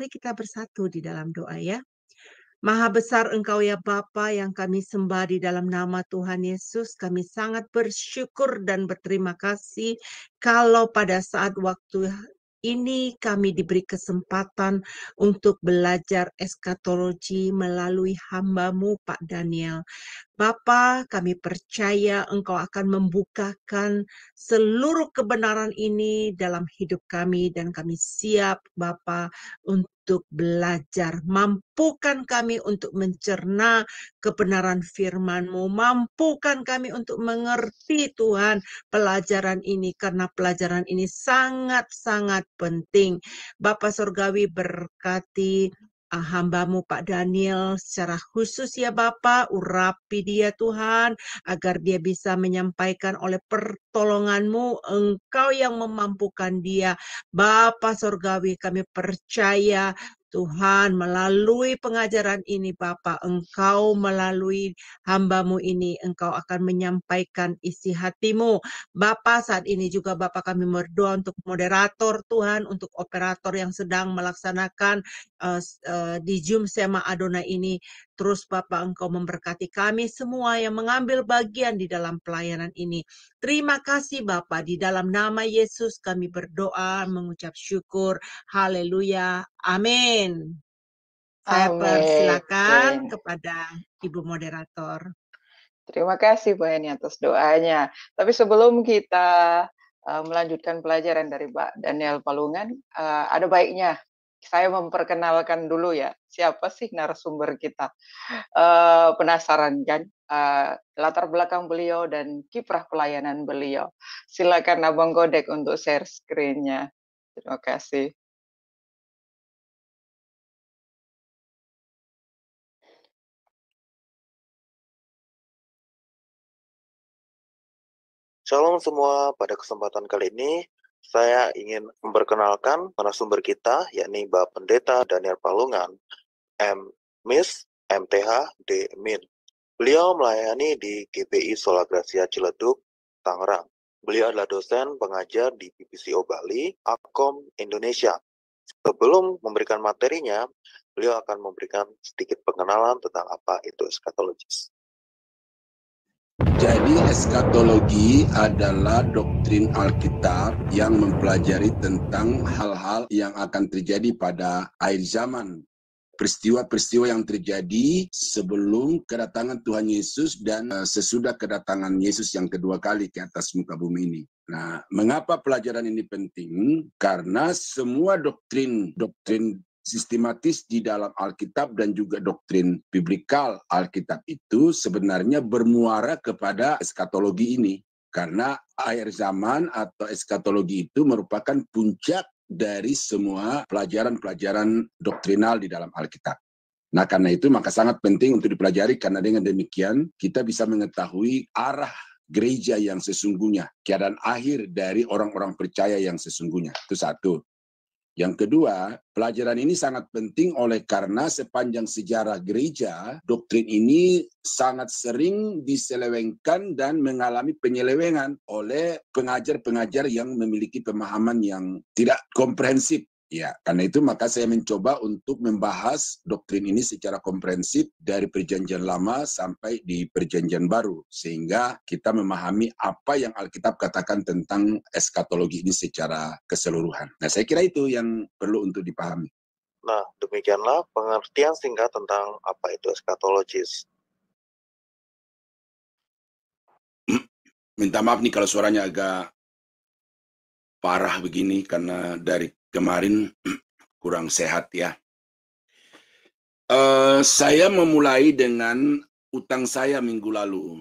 Mari kita bersatu di dalam doa ya. Maha besar Engkau ya Bapa yang kami sembah di dalam nama Tuhan Yesus. Kami sangat bersyukur dan berterima kasih kalau pada saat waktu ini kami diberi kesempatan untuk belajar eskatologi melalui hamba-Mu Pak Daniel. Bapa, kami percaya Engkau akan membukakan seluruh kebenaran ini dalam hidup kami dan kami siap Bapa untuk belajar. Mampukan kami untuk mencerna kebenaran firman-Mu. Mampukan kami untuk mengerti Tuhan pelajaran ini karena pelajaran ini sangat-sangat penting. Bapa Surgawi berkati hamba-Mu Pak Daniel secara khusus ya Bapa, urapi dia Tuhan, agar dia bisa menyampaikan oleh pertolongan-Mu, Engkau yang memampukan dia. Bapa Surgawi, kami percaya Tuhan melalui pengajaran ini Bapa, Engkau melalui hamba-Mu ini, Engkau akan menyampaikan isi hati-Mu. Bapa, saat ini juga Bapa kami berdoa untuk moderator Tuhan, untuk operator yang sedang melaksanakan di Zoom Sema Adonai ini. Terus Bapak Engkau memberkati kami semua yang mengambil bagian di dalam pelayanan ini. Terima kasih Bapak, di dalam nama Yesus kami berdoa, mengucap syukur. Haleluya. Amin. Saya persilakan Amin. kepada Ibu Moderator. Terima kasih Bu Heni atas doanya. Tapi sebelum kita melanjutkan pelajaran dari Pak Daniel Palungan, ada baiknya saya memperkenalkan dulu ya, siapa sih narasumber kita. Penasaran kan latar belakang beliau dan kiprah pelayanan beliau. Silakan Abang Godek untuk share screen-nya. Terima kasih. Shalom semua, pada kesempatan kali ini saya ingin memperkenalkan narasumber kita, yakni Bapak Pendeta Daniel Palungan, M.Mis. MTH D.Min. Beliau melayani di GPI Sola Gracia Ciledug, Tangerang. Beliau adalah dosen pengajar di PPCO Bali, Akom Indonesia. Sebelum memberikan materinya, beliau akan memberikan sedikit pengenalan tentang apa itu eskatologis. Jadi eskatologi adalah doktrin Alkitab yang mempelajari tentang hal-hal yang akan terjadi pada akhir zaman. Peristiwa-peristiwa yang terjadi sebelum kedatangan Tuhan Yesus dan sesudah kedatangan Yesus yang kedua kali ke atas muka bumi ini. Nah, mengapa pelajaran ini penting? Karena semua doktrin sistematis di dalam Alkitab dan juga doktrin biblikal Alkitab itu sebenarnya bermuara kepada eskatologi ini. Karena akhir zaman atau eskatologi itu merupakan puncak dari semua pelajaran-pelajaran doktrinal di dalam Alkitab. Nah, karena itu maka sangat penting untuk dipelajari, karena dengan demikian kita bisa mengetahui arah gereja yang sesungguhnya, keadaan akhir dari orang-orang percaya yang sesungguhnya. Itu satu. Yang kedua, pelajaran ini sangat penting oleh karena sepanjang sejarah gereja, doktrin ini sangat sering diselewengkan dan mengalami penyelewengan oleh pengajar-pengajar yang memiliki pemahaman yang tidak komprehensif. Ya, karena itu maka saya mencoba untuk membahas doktrin ini secara komprehensif dari perjanjian lama sampai di perjanjian baru, sehingga kita memahami apa yang Alkitab katakan tentang eskatologi ini secara keseluruhan. Nah, saya kira itu yang perlu untuk dipahami. Nah, demikianlah pengertian singkat tentang apa itu eskatologis. Minta maaf nih kalau suaranya agak parah begini, karena dari kemarin kurang sehat ya. Saya memulai dengan utang saya minggu lalu.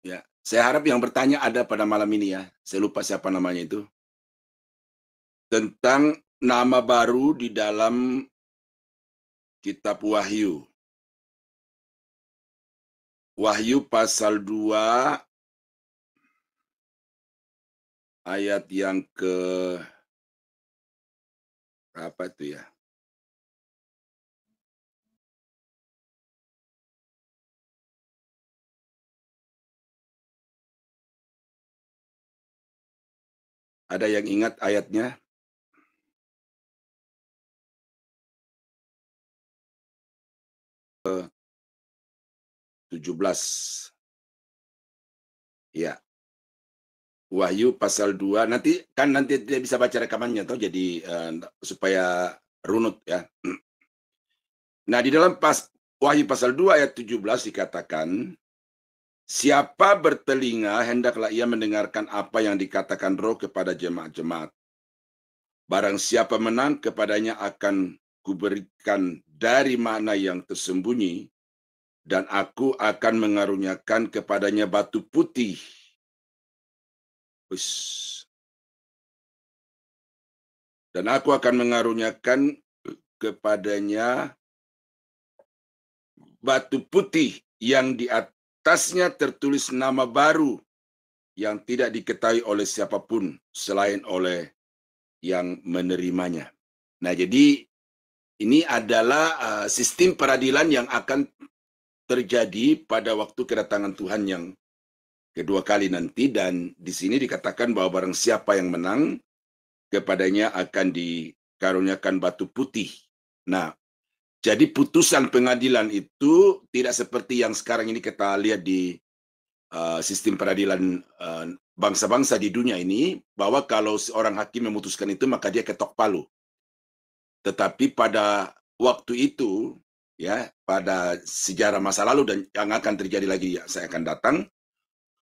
Ya, saya harap yang bertanya ada pada malam ini ya. Saya lupa siapa namanya itu. Tentang nama baru di dalam kitab Wahyu. Wahyu pasal 2 ayat yang ke apa itu ya? Ada yang ingat ayatnya? 17. Ya. Wahyu pasal 2. Nanti tidak bisa baca rekamannya toh, jadi supaya runut ya. Nah, di dalam Wahyu pasal 2 ayat 17 dikatakan, siapa bertelinga hendaklah ia mendengarkan apa yang dikatakan Roh kepada jemaat-jemaat. Barang siapa menang, kepadanya akan kuberikan dari mana yang tersembunyi, dan aku akan mengaruniakan kepadanya batu putih. Dan aku akan mengaruniakan kepadanya batu putih yang di atasnya tertulis nama baru yang tidak diketahui oleh siapapun selain oleh yang menerimanya. Nah, jadi ini adalah sistem peradilan yang akan terjadi pada waktu kedatangan Tuhan yang kedua kali nanti, dan di sini dikatakan bahwa barang siapa yang menang, kepadanya akan dikaruniakan batu putih. Nah, jadi putusan pengadilan itu tidak seperti yang sekarang ini kita lihat di sistem peradilan bangsa-bangsa di dunia ini, bahwa kalau seorang hakim memutuskan itu maka dia ketok palu. Tetapi pada waktu itu, ya, pada sejarah masa lalu dan yang akan terjadi lagi saya akan datang,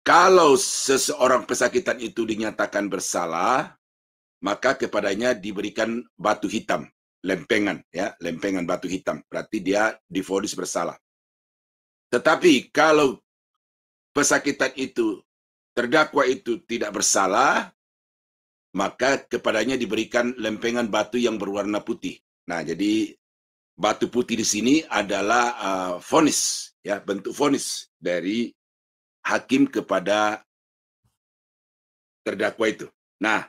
kalau seseorang pesakitan itu dinyatakan bersalah, maka kepadanya diberikan batu hitam, lempengan, ya, lempengan batu hitam. Berarti dia divonis bersalah. Tetapi kalau pesakitan itu, terdakwa itu tidak bersalah, maka kepadanya diberikan lempengan batu yang berwarna putih. Nah, jadi batu putih di sini adalah vonis, ya, bentuk vonis dari hakim kepada terdakwa itu. Nah,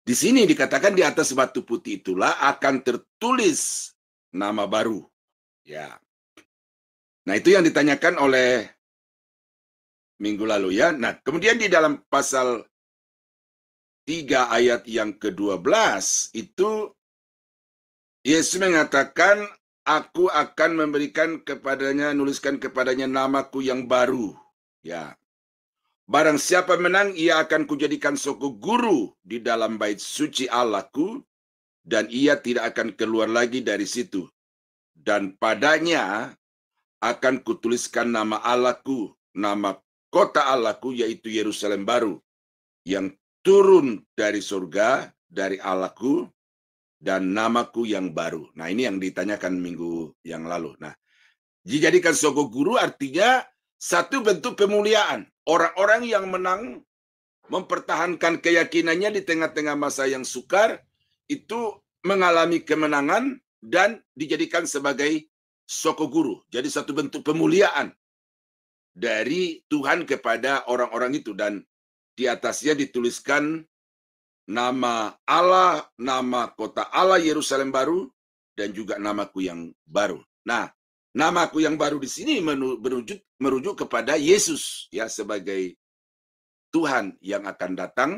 di sini dikatakan di atas batu putih itulah akan tertulis nama baru. Ya. Nah, itu yang ditanyakan oleh minggu lalu ya. Nah, kemudian di dalam pasal 3 ayat yang ke-12 itu Yesus mengatakan, aku akan memberikan kepadanya, nuliskan kepadanya namaku yang baru. Ya. Barang siapa menang, ia akan kujadikan suku guru di dalam bait suci Allahku, dan ia tidak akan keluar lagi dari situ. Dan padanya akan kutuliskan nama Allahku, nama kota Allahku, yaitu Yerusalem baru, yang turun dari surga, dari Allahku, dan namaku yang baru. Nah, ini yang ditanyakan minggu yang lalu. Nah, dijadikan suku guru artinya satu bentuk pemuliaan. Orang-orang yang menang mempertahankan keyakinannya di tengah-tengah masa yang sukar, itu mengalami kemenangan dan dijadikan sebagai suku guru. Jadi satu bentuk pemuliaan dari Tuhan kepada orang-orang itu. Dan di atasnya dituliskan nama Allah, nama kota Allah Yerusalem baru, dan juga namaku yang baru. Nah, namaku yang baru di sini merujuk kepada Yesus, ya, sebagai Tuhan yang akan datang.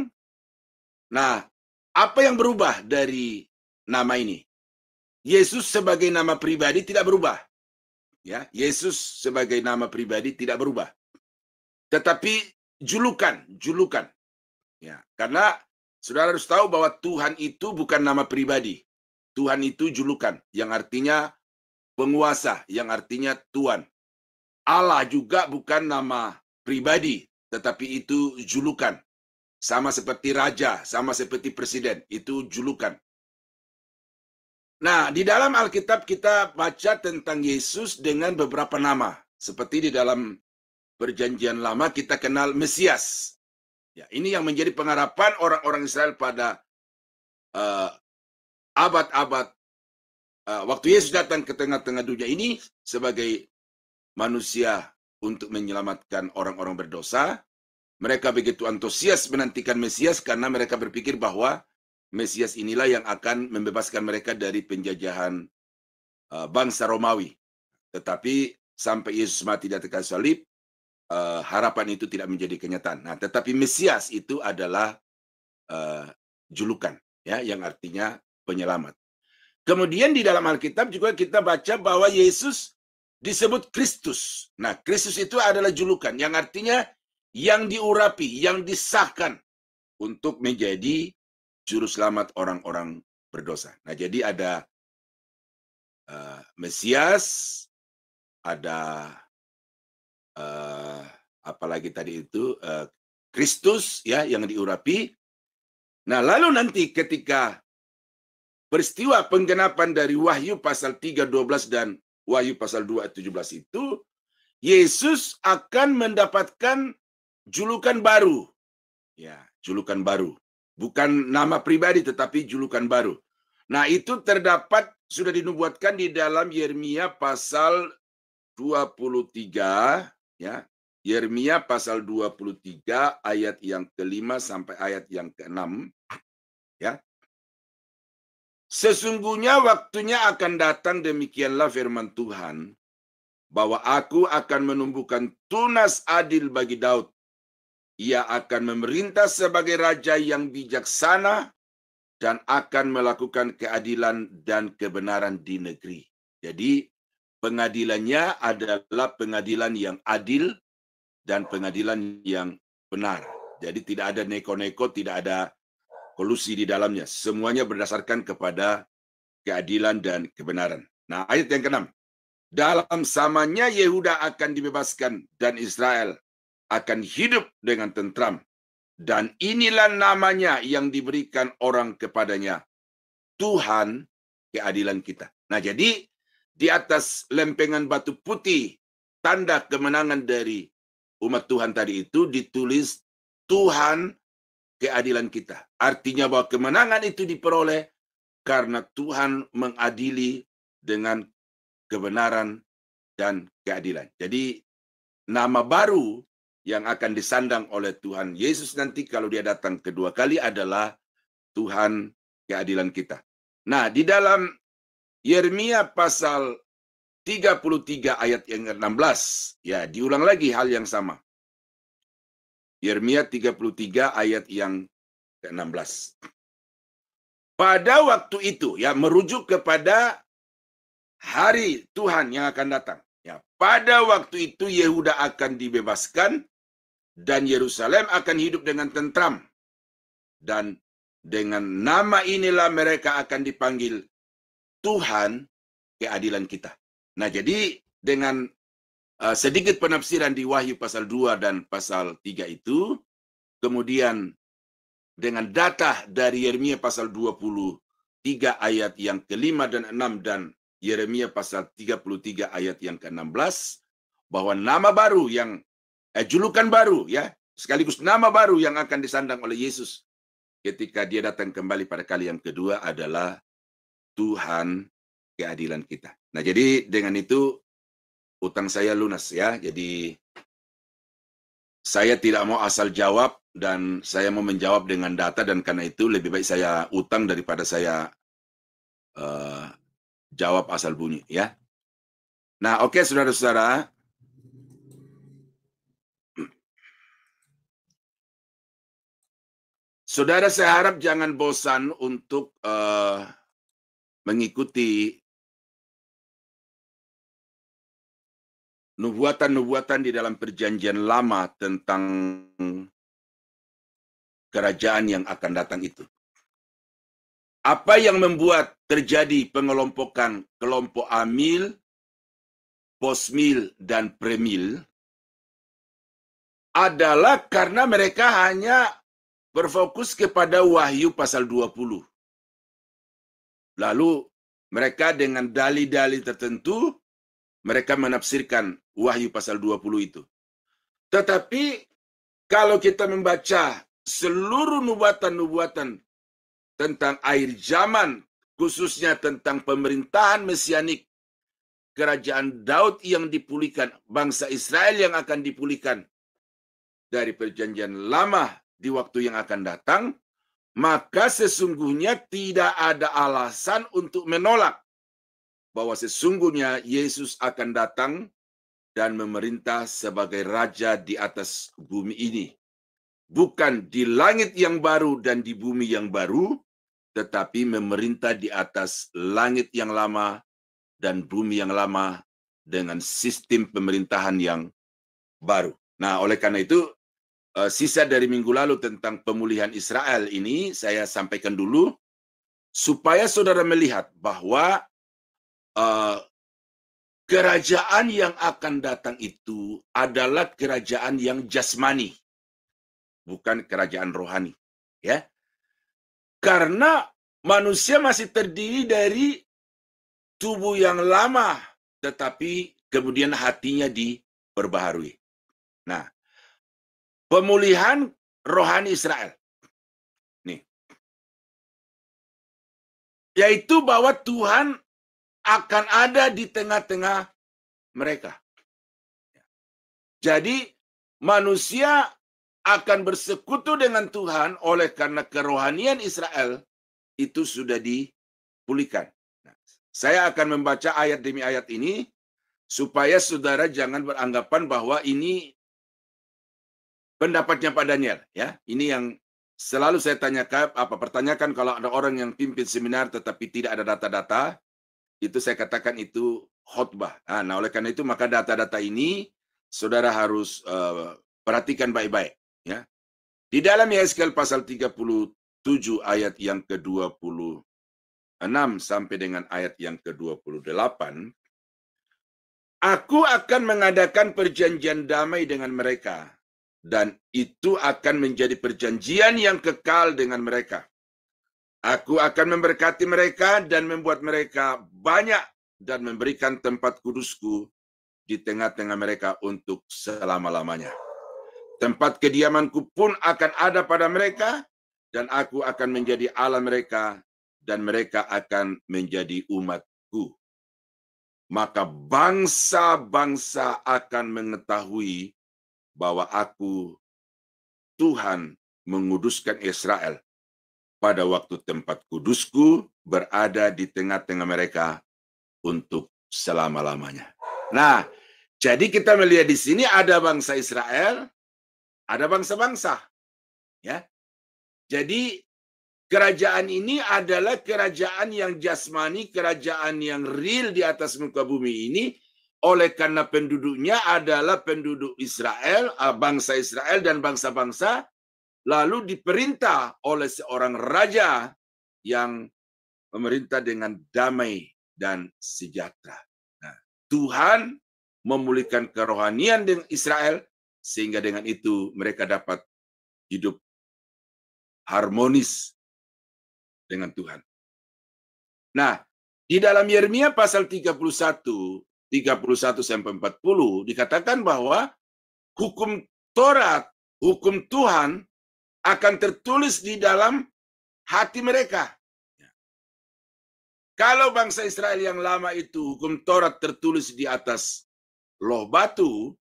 Nah, apa yang berubah dari nama ini? Yesus sebagai nama pribadi tidak berubah. Ya, Yesus sebagai nama pribadi tidak berubah. Tetapi julukan. Ya, karena saudara harus tahu bahwa Tuhan itu bukan nama pribadi. Tuhan itu julukan yang artinya penguasa, yang artinya Tuhan. Allah juga bukan nama pribadi, tetapi itu julukan. Sama seperti raja, sama seperti presiden, itu julukan. Nah, di dalam Alkitab kita baca tentang Yesus dengan beberapa nama. Seperti di dalam Perjanjian Lama kita kenal Mesias. Ya, ini yang menjadi pengharapan orang-orang Israel pada abad-abad waktu Yesus datang ke tengah-tengah dunia ini sebagai manusia untuk menyelamatkan orang-orang berdosa. Mereka begitu antusias menantikan Mesias karena mereka berpikir bahwa Mesias inilah yang akan membebaskan mereka dari penjajahan bangsa Romawi. Tetapi sampai Yesus mati di atas kayu salib, harapan itu tidak menjadi kenyataan. Nah, tetapi Mesias itu adalah julukan, ya, yang artinya penyelamat. Kemudian di dalam Alkitab juga kita baca bahwa Yesus disebut Kristus. Nah, Kristus itu adalah julukan yang artinya yang diurapi, yang disahkan untuk menjadi juru selamat orang-orang berdosa. Nah, jadi ada Mesias, ada apalagi tadi itu Kristus ya yang diurapi. Nah, lalu nanti ketika peristiwa penggenapan dari Wahyu pasal 3:12 dan Wahyu pasal 2:17 itu, Yesus akan mendapatkan julukan baru. Ya, julukan baru. Bukan nama pribadi tetapi julukan baru. Nah, itu terdapat sudah dinubuatkan di dalam Yeremia pasal 23 ya. Yeremia pasal 23 ayat yang ke-5 sampai ayat yang ke-6 ya. Sesungguhnya waktunya akan datang, demikianlah firman Tuhan, bahwa aku akan menumbuhkan tunas adil bagi Daud. Ia akan memerintah sebagai raja yang bijaksana dan akan melakukan keadilan dan kebenaran di negeri. Jadi pengadilannya adalah pengadilan yang adil dan pengadilan yang benar. Jadi tidak ada neko-neko, tidak ada kolusi di dalamnya. Semuanya berdasarkan kepada keadilan dan kebenaran. Nah, ayat yang ke-6. Dalam samanya Yehuda akan dibebaskan dan Israel akan hidup dengan tentram. Dan inilah namanya yang diberikan orang kepadanya, Tuhan keadilan kita. Nah, jadi di atas lempengan batu putih, tanda kemenangan dari umat Tuhan tadi itu ditulis Tuhan keadilan kita. Artinya bahwa kemenangan itu diperoleh karena Tuhan mengadili dengan kebenaran dan keadilan. Jadi nama baru yang akan disandang oleh Tuhan Yesus nanti kalau dia datang kedua kali adalah Tuhan keadilan kita. Nah, di dalam Yeremia pasal 33 ayat yang ke-16, ya diulang lagi hal yang sama. Yeremia 33 ayat yang ke-16. Pada waktu itu, ya merujuk kepada hari Tuhan yang akan datang. Ya, pada waktu itu Yehuda akan dibebaskan dan Yerusalem akan hidup dengan tentram. Dan dengan nama inilah mereka akan dipanggil Tuhan keadilan kita. Nah, jadi dengan sedikit penafsiran di Wahyu pasal 2 dan pasal 3 itu, kemudian dengan data dari Yeremia pasal 23 ayat yang ke-5 dan 6 dan Yeremia pasal 33 ayat yang ke-16, bahwa nama baru yang julukan baru ya, sekaligus nama baru yang akan disandang oleh Yesus ketika dia datang kembali pada kali yang kedua adalah Tuhan keadilan kita. Nah, jadi dengan itu utang saya lunas ya. Jadi saya tidak mau asal jawab dan saya mau menjawab dengan data, dan karena itu lebih baik saya utang daripada saya jawab asal bunyi ya. Nah, oke saudara-saudara. Saudara, saya harap jangan bosan untuk mengikuti nubuatan-nubuatan di dalam perjanjian lama tentang kerajaan yang akan datang itu. Apa yang membuat terjadi pengelompokan kelompok Amil, Posmil, dan Premil adalah karena mereka hanya berfokus kepada Wahyu pasal 20. Lalu mereka dengan dalil-dalil tertentu, mereka menafsirkan Wahyu pasal 20 itu. Tetapi kalau kita membaca seluruh nubuatan-nubuatan tentang akhir zaman, khususnya tentang pemerintahan mesianik, kerajaan Daud yang dipulihkan, bangsa Israel yang akan dipulihkan dari perjanjian lama di waktu yang akan datang, maka sesungguhnya tidak ada alasan untuk menolak bahwa sesungguhnya Yesus akan datang dan memerintah sebagai raja di atas bumi ini. Bukan di langit yang baru dan di bumi yang baru, tetapi memerintah di atas langit yang lama dan bumi yang lama dengan sistem pemerintahan yang baru. Nah, oleh karena itu, sisa dari minggu lalu tentang pemulihan Israel ini saya sampaikan dulu, supaya saudara melihat bahwa kerajaan yang akan datang itu adalah kerajaan yang jasmani, bukan kerajaan rohani. Ya, karena manusia masih terdiri dari tubuh yang lama, tetapi kemudian hatinya diperbaharui. Nah, pemulihan rohani Israel, nih, yaitu bahwa Tuhan akan ada di tengah-tengah mereka. Jadi manusia akan bersekutu dengan Tuhan oleh karena kerohanian Israel itu sudah dipulihkan. Nah, saya akan membaca ayat demi ayat ini supaya saudara jangan beranggapan bahwa ini pendapatnya Pak Daniel. Ya, ini yang selalu saya pertanyakan kalau ada orang yang pimpin seminar tetapi tidak ada data-data, itu saya katakan itu khotbah. Nah, oleh karena itu maka data-data ini saudara harus perhatikan baik-baik. Ya, di dalam Yesaya pasal 37 ayat yang ke-26 sampai dengan ayat yang ke-28, aku akan mengadakan perjanjian damai dengan mereka, dan itu akan menjadi perjanjian yang kekal dengan mereka. Aku akan memberkati mereka dan membuat mereka banyak dan memberikan tempat kudusku di tengah-tengah mereka untuk selama-lamanya. Tempat kediamanku pun akan ada pada mereka, dan aku akan menjadi Allah mereka, dan mereka akan menjadi umatku. Maka bangsa-bangsa akan mengetahui bahwa aku, Tuhan, menguduskan Israel pada waktu tempat kudusku berada di tengah-tengah mereka untuk selama-lamanya. Nah, jadi kita melihat di sini ada bangsa Israel, ada bangsa-bangsa. Ya. Jadi kerajaan ini adalah kerajaan yang jasmani, kerajaan yang real di atas muka bumi ini, oleh karena penduduknya adalah penduduk Israel, bangsa Israel dan bangsa-bangsa, lalu diperintah oleh seorang raja yang memerintah dengan damai dan sejahtera. Nah, Tuhan memulihkan kerohanian dengan Israel, sehingga dengan itu mereka dapat hidup harmonis dengan Tuhan. Nah, di dalam Yeremia pasal 31 sampai 40 dikatakan bahwa hukum Taurat, hukum Tuhan akan tertulis di dalam hati mereka. Kalau bangsa Israel yang lama itu hukum Taurat tertulis di atas loh batu,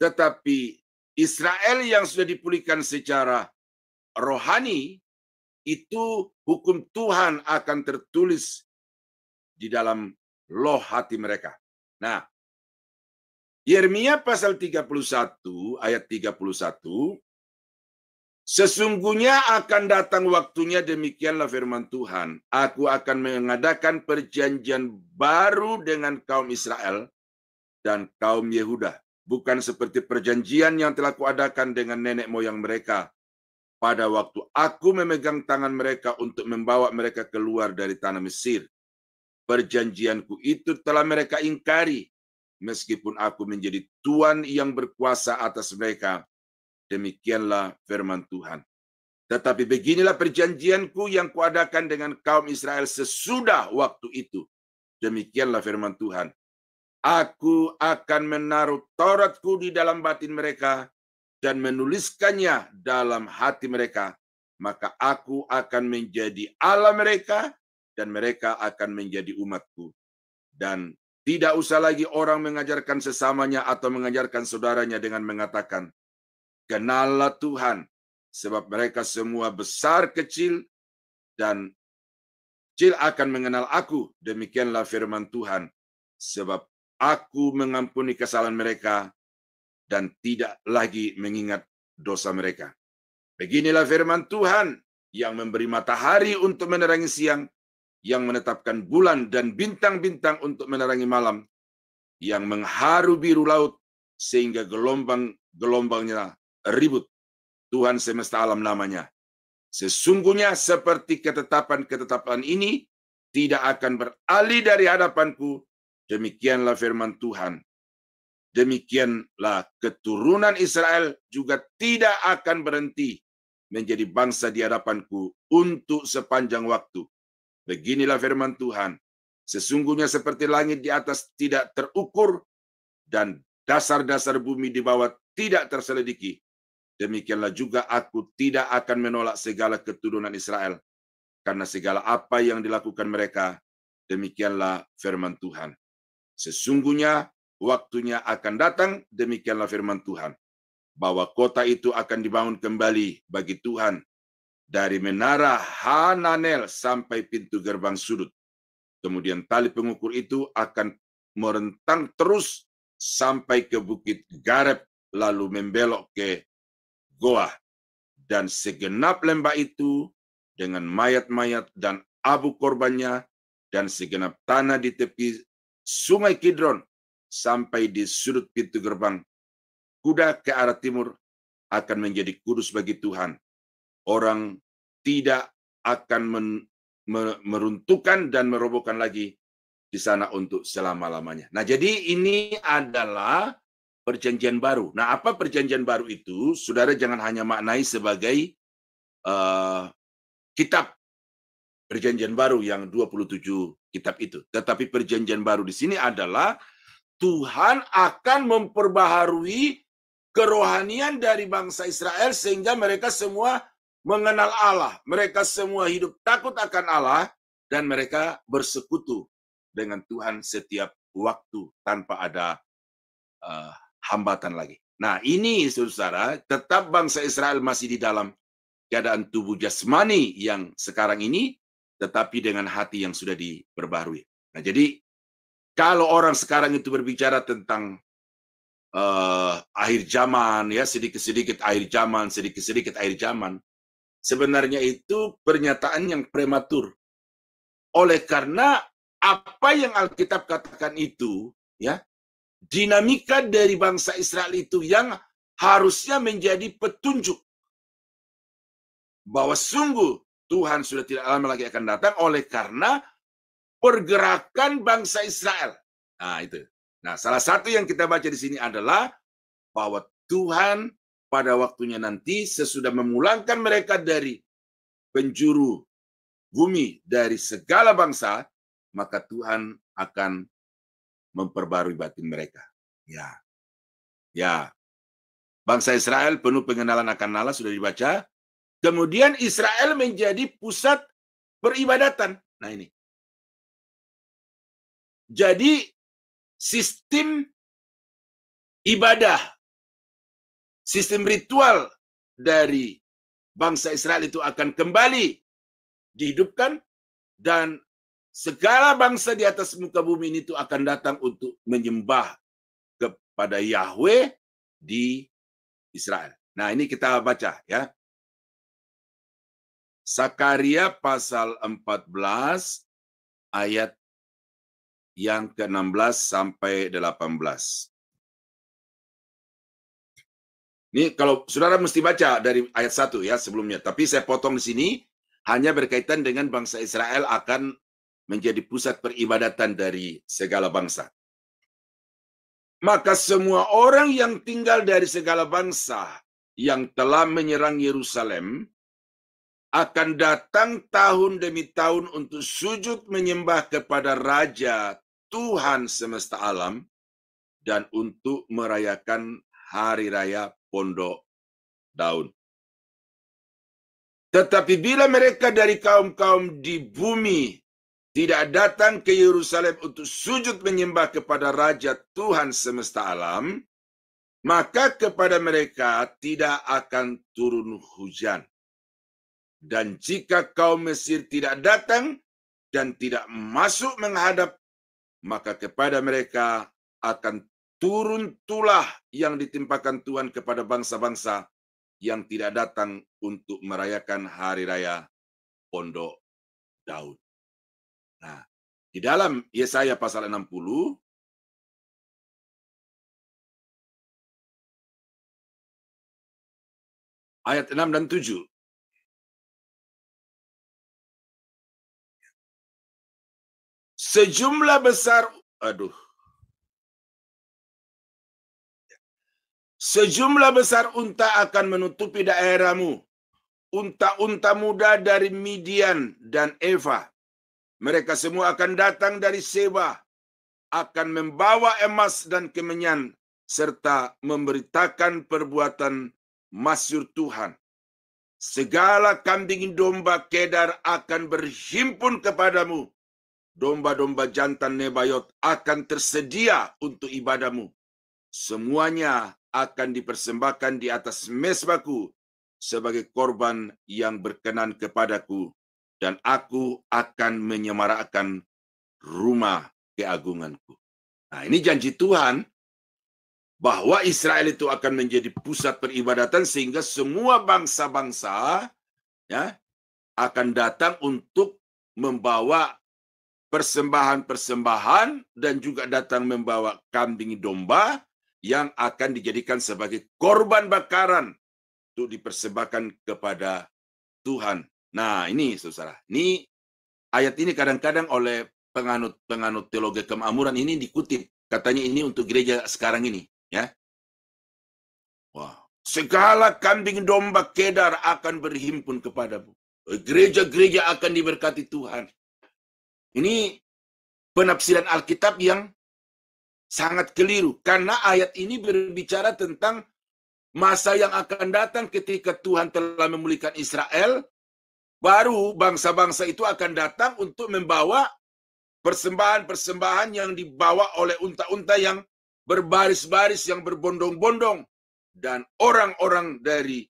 tetapi Israel yang sudah dipulihkan secara rohani, itu hukum Tuhan akan tertulis di dalam loh hati mereka. Nah, Yeremia pasal 31 ayat 31, sesungguhnya akan datang waktunya, demikianlah firman Tuhan, aku akan mengadakan perjanjian baru dengan kaum Israel dan kaum Yehuda, bukan seperti perjanjian yang telah kuadakan dengan nenek moyang mereka pada waktu aku memegang tangan mereka untuk membawa mereka keluar dari tanah Mesir. Perjanjianku itu telah mereka ingkari, meskipun aku menjadi Tuhan yang berkuasa atas mereka. Demikianlah firman Tuhan. Tetapi beginilah perjanjianku yang kuadakan dengan kaum Israel sesudah waktu itu. Demikianlah firman Tuhan. Aku akan menaruh Tauratku di dalam batin mereka dan menuliskannya dalam hati mereka. Maka aku akan menjadi Allah mereka dan mereka akan menjadi umatku. Dan tidak usah lagi orang mengajarkan sesamanya atau mengajarkan saudaranya dengan mengatakan, kenallah Tuhan, sebab mereka semua besar kecil dan kecil akan mengenal aku. Demikianlah firman Tuhan, sebab aku mengampuni kesalahan mereka dan tidak lagi mengingat dosa mereka. Beginilah firman Tuhan yang memberi matahari untuk menerangi siang, yang menetapkan bulan dan bintang-bintang untuk menerangi malam, yang mengharu biru laut sehingga gelombang-gelombangnya ribut. Tuhan semesta alam namanya. Sesungguhnya seperti ketetapan-ketetapan ini tidak akan beralih dari hadapanku, demikianlah firman Tuhan. Demikianlah keturunan Israel juga tidak akan berhenti menjadi bangsa di hadapanku untuk sepanjang waktu. Beginilah firman Tuhan. Sesungguhnya seperti langit di atas tidak terukur dan dasar-dasar bumi di bawah tidak terselidiki, demikianlah juga aku tidak akan menolak segala keturunan Israel, karena segala apa yang dilakukan mereka, demikianlah firman Tuhan. Sesungguhnya waktunya akan datang, demikianlah firman Tuhan, bahwa kota itu akan dibangun kembali bagi Tuhan dari menara Hananel sampai pintu gerbang sudut. Kemudian tali pengukur itu akan merentang terus sampai ke bukit Gareb, lalu membelok ke Goa, dan segenap lembah itu dengan mayat-mayat dan abu korbannya, dan segenap tanah di tepi sungai Kidron sampai di sudut pintu gerbang kuda ke arah timur akan menjadi kudus bagi Tuhan. Orang tidak akan meruntuhkan dan merobohkan lagi di sana untuk selama-lamanya. Nah, jadi ini adalah Perjanjian Baru. Nah, apa Perjanjian Baru itu? Saudara jangan hanya maknai sebagai kitab Perjanjian Baru yang 27 kitab itu. Tetapi Perjanjian Baru di sini adalah Tuhan akan memperbaharui kerohanian dari bangsa Israel sehingga mereka semua mengenal Allah. Mereka semua hidup takut akan Allah dan mereka bersekutu dengan Tuhan setiap waktu tanpa ada hambatan lagi. Nah, ini saudara, tetap bangsa Israel masih di dalam keadaan tubuh jasmani yang sekarang ini, tetapi dengan hati yang sudah diperbaharui. Nah, jadi kalau orang sekarang itu berbicara tentang akhir zaman, ya sedikit-sedikit akhir zaman, sedikit-sedikit akhir zaman, sebenarnya itu pernyataan yang prematur. Oleh karena apa yang Alkitab katakan itu, ya, dinamika dari bangsa Israel itu yang harusnya menjadi petunjuk bahwa sungguh Tuhan sudah tidak lama lagi akan datang oleh karena pergerakan bangsa Israel. Nah, itu. Nah, salah satu yang kita baca di sini adalah bahwa Tuhan pada waktunya nanti sesudah memulangkan mereka dari penjuru bumi dari segala bangsa, maka Tuhan akan memperbarui batin mereka. Ya. Bangsa Israel penuh pengenalan akan Allah sudah dibaca. Kemudian Israel menjadi pusat peribadatan. Nah, ini. Jadi sistem ibadah, sistem ritual dari bangsa Israel itu akan kembali dihidupkan dan segala bangsa di atas muka bumi ini itu akan datang untuk menyembah kepada Yahweh di Israel. Nah, ini kita baca ya. Sakaria pasal 14 ayat yang ke-16 sampai 18. Ini kalau saudara mesti baca dari ayat 1 ya sebelumnya, tapi saya potong di sini hanya berkaitan dengan bangsa Israel akan menjadi pusat peribadatan dari segala bangsa. Maka semua orang yang tinggal dari segala bangsa yang telah menyerang Yerusalem akan datang tahun demi tahun untuk sujud menyembah kepada Raja Tuhan semesta alam dan untuk merayakan hari raya Pondok Daun. Tetapi bila mereka dari kaum-kaum di bumi tidak datang ke Yerusalem untuk sujud menyembah kepada Raja Tuhan semesta alam, maka kepada mereka tidak akan turun hujan. Dan jika kaum Mesir tidak datang dan tidak masuk menghadap, maka kepada mereka akan turun tulah yang ditimpakan Tuhan kepada bangsa-bangsa yang tidak datang untuk merayakan hari raya Pondok Daun. Nah, di dalam Yesaya pasal 60, ayat 6 dan 7. Sejumlah besar, sejumlah besar unta akan menutupi daerahmu, unta-unta muda dari Midian dan Eva. Mereka semua akan datang dari Seba, akan membawa emas dan kemenyan, serta memberitakan perbuatan masyhur Tuhan. Segala kambing domba Kedar akan berhimpun kepadamu. Domba-domba jantan Nebayot akan tersedia untuk ibadamu. Semuanya akan dipersembahkan di atas mezbahku sebagai korban yang berkenan kepadaku, dan aku akan menyemarakkan rumah keagunganku. Nah, ini janji Tuhan bahwa Israel itu akan menjadi pusat peribadatan, sehingga semua bangsa-bangsa ya akan datang untuk membawa persembahan-persembahan dan juga datang membawa kambing domba yang akan dijadikan sebagai korban bakaran untuk dipersembahkan kepada Tuhan. Nah, ini saudara, ini ayat ini kadang-kadang oleh penganut teologi kemakmuran ini dikutip, katanya ini untuk gereja sekarang ini, ya. Wow. Segala kambing domba Kedar akan berhimpun kepadamu. Gereja-gereja akan diberkati Tuhan. Ini penafsiran Alkitab yang sangat keliru, karena ayat ini berbicara tentang masa yang akan datang ketika Tuhan telah memulihkan Israel, baru bangsa-bangsa itu akan datang untuk membawa persembahan-persembahan yang dibawa oleh unta-unta yang berbaris-baris, yang berbondong-bondong. Dan orang-orang dari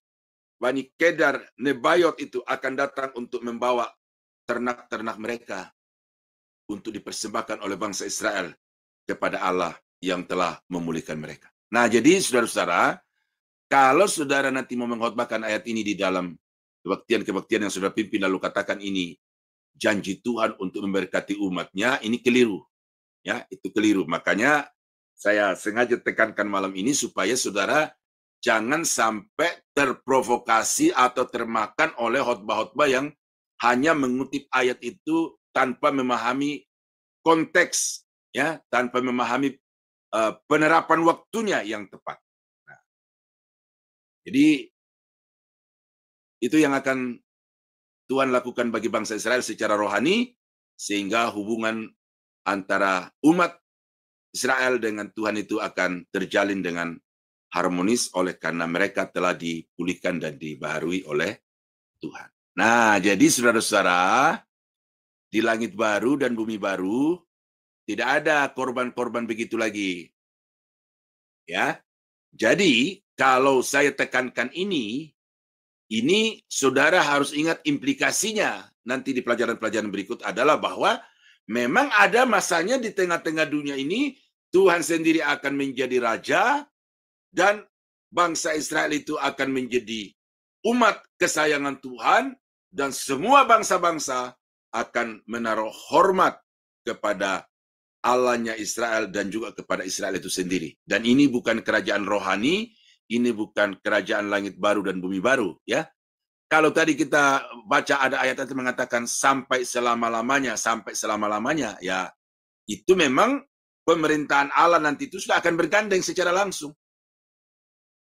Bani Kedar, Nebayot itu akan datang untuk membawa ternak-ternak mereka untuk dipersembahkan oleh bangsa Israel kepada Allah yang telah memulihkan mereka. Nah, jadi saudara-saudara, kalau saudara nanti mau mengkhotbahkan ayat ini di dalam kebaktian-kebaktian yang saudara pimpin lalu katakan ini janji Tuhan untuk memberkati umatnya, ini keliru. Ya, itu keliru. Makanya saya sengaja tekankan malam ini supaya saudara jangan sampai terprovokasi atau termakan oleh khotbah-khotbah yang hanya mengutip ayat itu tanpa memahami konteks, ya, tanpa memahami penerapan waktunya yang tepat. Nah, jadi itu yang akan Tuhan lakukan bagi bangsa Israel secara rohani, sehingga hubungan antara umat Israel dengan Tuhan itu akan terjalin dengan harmonis oleh karena mereka telah dipulihkan dan dibaharui oleh Tuhan. Nah, jadi saudara-saudara, di langit baru dan bumi baru tidak ada korban-korban begitu lagi. Ya. Jadi, kalau saya tekankan ini saudara harus ingat implikasinya nanti di pelajaran-pelajaran berikut adalah bahwa memang ada masanya di tengah-tengah dunia ini Tuhan sendiri akan menjadi raja dan bangsa Israel itu akan menjadi umat kesayangan Tuhan, dan semua bangsa-bangsa akan menaruh hormat kepada Allahnya Israel dan juga kepada Israel itu sendiri. Dan ini bukan kerajaan rohani, ini bukan kerajaan langit baru dan bumi baru, ya. Kalau tadi kita baca ada ayat yang mengatakan sampai selama-lamanya, ya itu memang pemerintahan Allah nanti itu sudah akan bergandeng secara langsung.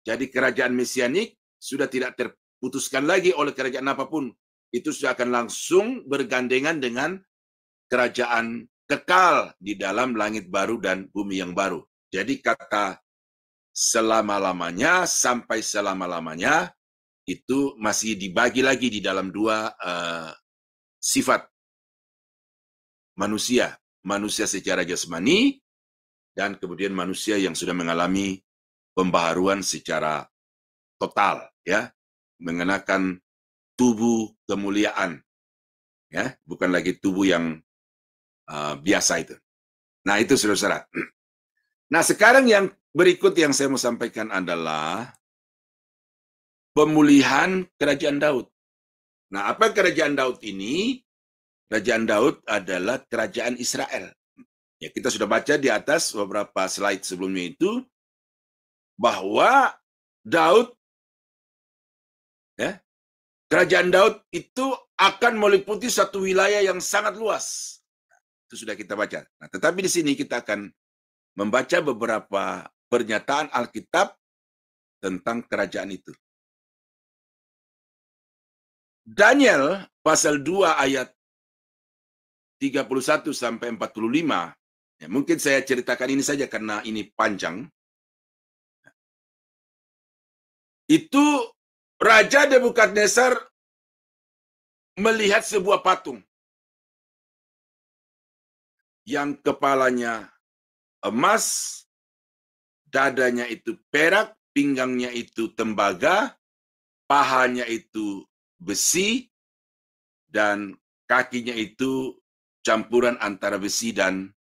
Jadi kerajaan mesianik sudah tidak terputuskan lagi oleh kerajaan apapun. Itu sudah akan langsung bergandengan dengan kerajaan kekal di dalam langit baru dan bumi yang baru. Jadi kata selama-lamanya, sampai selama-lamanya, itu masih dibagi lagi di dalam dua sifat manusia. Manusia secara jasmani, dan kemudian manusia yang sudah mengalami pembaharuan secara total, ya, mengenakan tubuh kemuliaan, ya, bukan lagi tubuh yang biasa itu. Nah, itu saudara-saudara. Nah, sekarang yang berikut yang saya mau sampaikan adalah pemulihan kerajaan Daud. Nah, apa kerajaan Daud ini? Kerajaan Daud adalah kerajaan Israel. Ya, kita sudah baca di atas beberapa slide sebelumnya itu bahwa Daud Ya, kerajaan Daud itu akan meliputi satu wilayah yang sangat luas. Itu sudah kita baca. Nah, tetapi di sini kita akan membaca beberapa pernyataan Alkitab tentang kerajaan itu. Daniel pasal 2 ayat 31 sampai 45. Ya, mungkin saya ceritakan ini saja karena ini panjang. Itu Raja Nebukadnezar melihat sebuah patung yang kepalanya emas, dadanya itu perak, pinggangnya itu tembaga, pahanya itu besi, dan kakinya itu campuran antara besi dan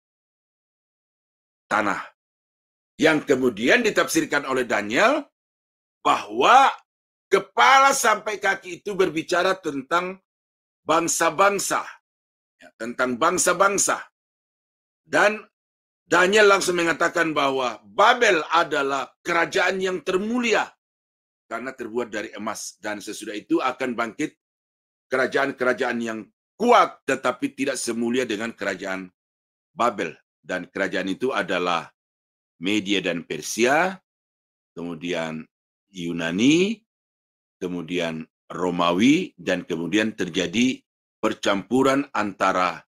tanah. Yang kemudian ditafsirkan oleh Daniel bahwa kepala sampai kaki itu berbicara tentang bangsa-bangsa. Ya, tentang bangsa-bangsa. Dan Daniel langsung mengatakan bahwa Babel adalah kerajaan yang termulia karena terbuat dari emas. Dan sesudah itu akan bangkit kerajaan-kerajaan yang kuat tetapi tidak semulia dengan kerajaan Babel. Dan kerajaan itu adalah Media dan Persia, kemudian Yunani, kemudian Romawi, dan kemudian terjadi percampuran antara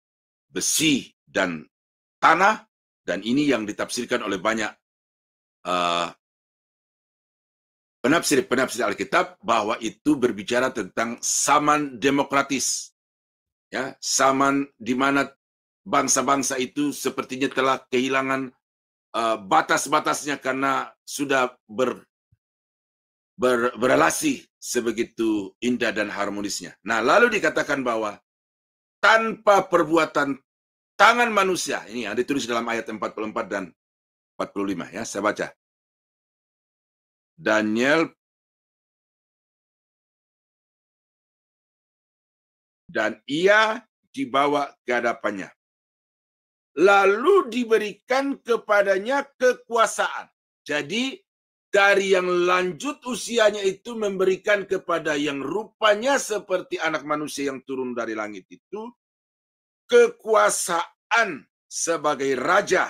besi dan tanah, dan ini yang ditafsirkan oleh banyak penafsir Alkitab bahwa itu berbicara tentang zaman demokratis, ya, zaman di mana bangsa-bangsa itu sepertinya telah kehilangan batas-batasnya karena sudah berrelasi sebegitu indah dan harmonisnya. Nah, lalu dikatakan bahwa tanpa perbuatan tangan manusia, ini yang ditulis dalam ayat 44 dan 45, ya, saya baca. Daniel dan ia dibawa ke hadapannya. Lalu diberikan kepadanya kekuasaan. Jadi dari yang lanjut usianya itu memberikan kepada yang rupanya seperti anak manusia yang turun dari langit itu kekuasaan sebagai raja.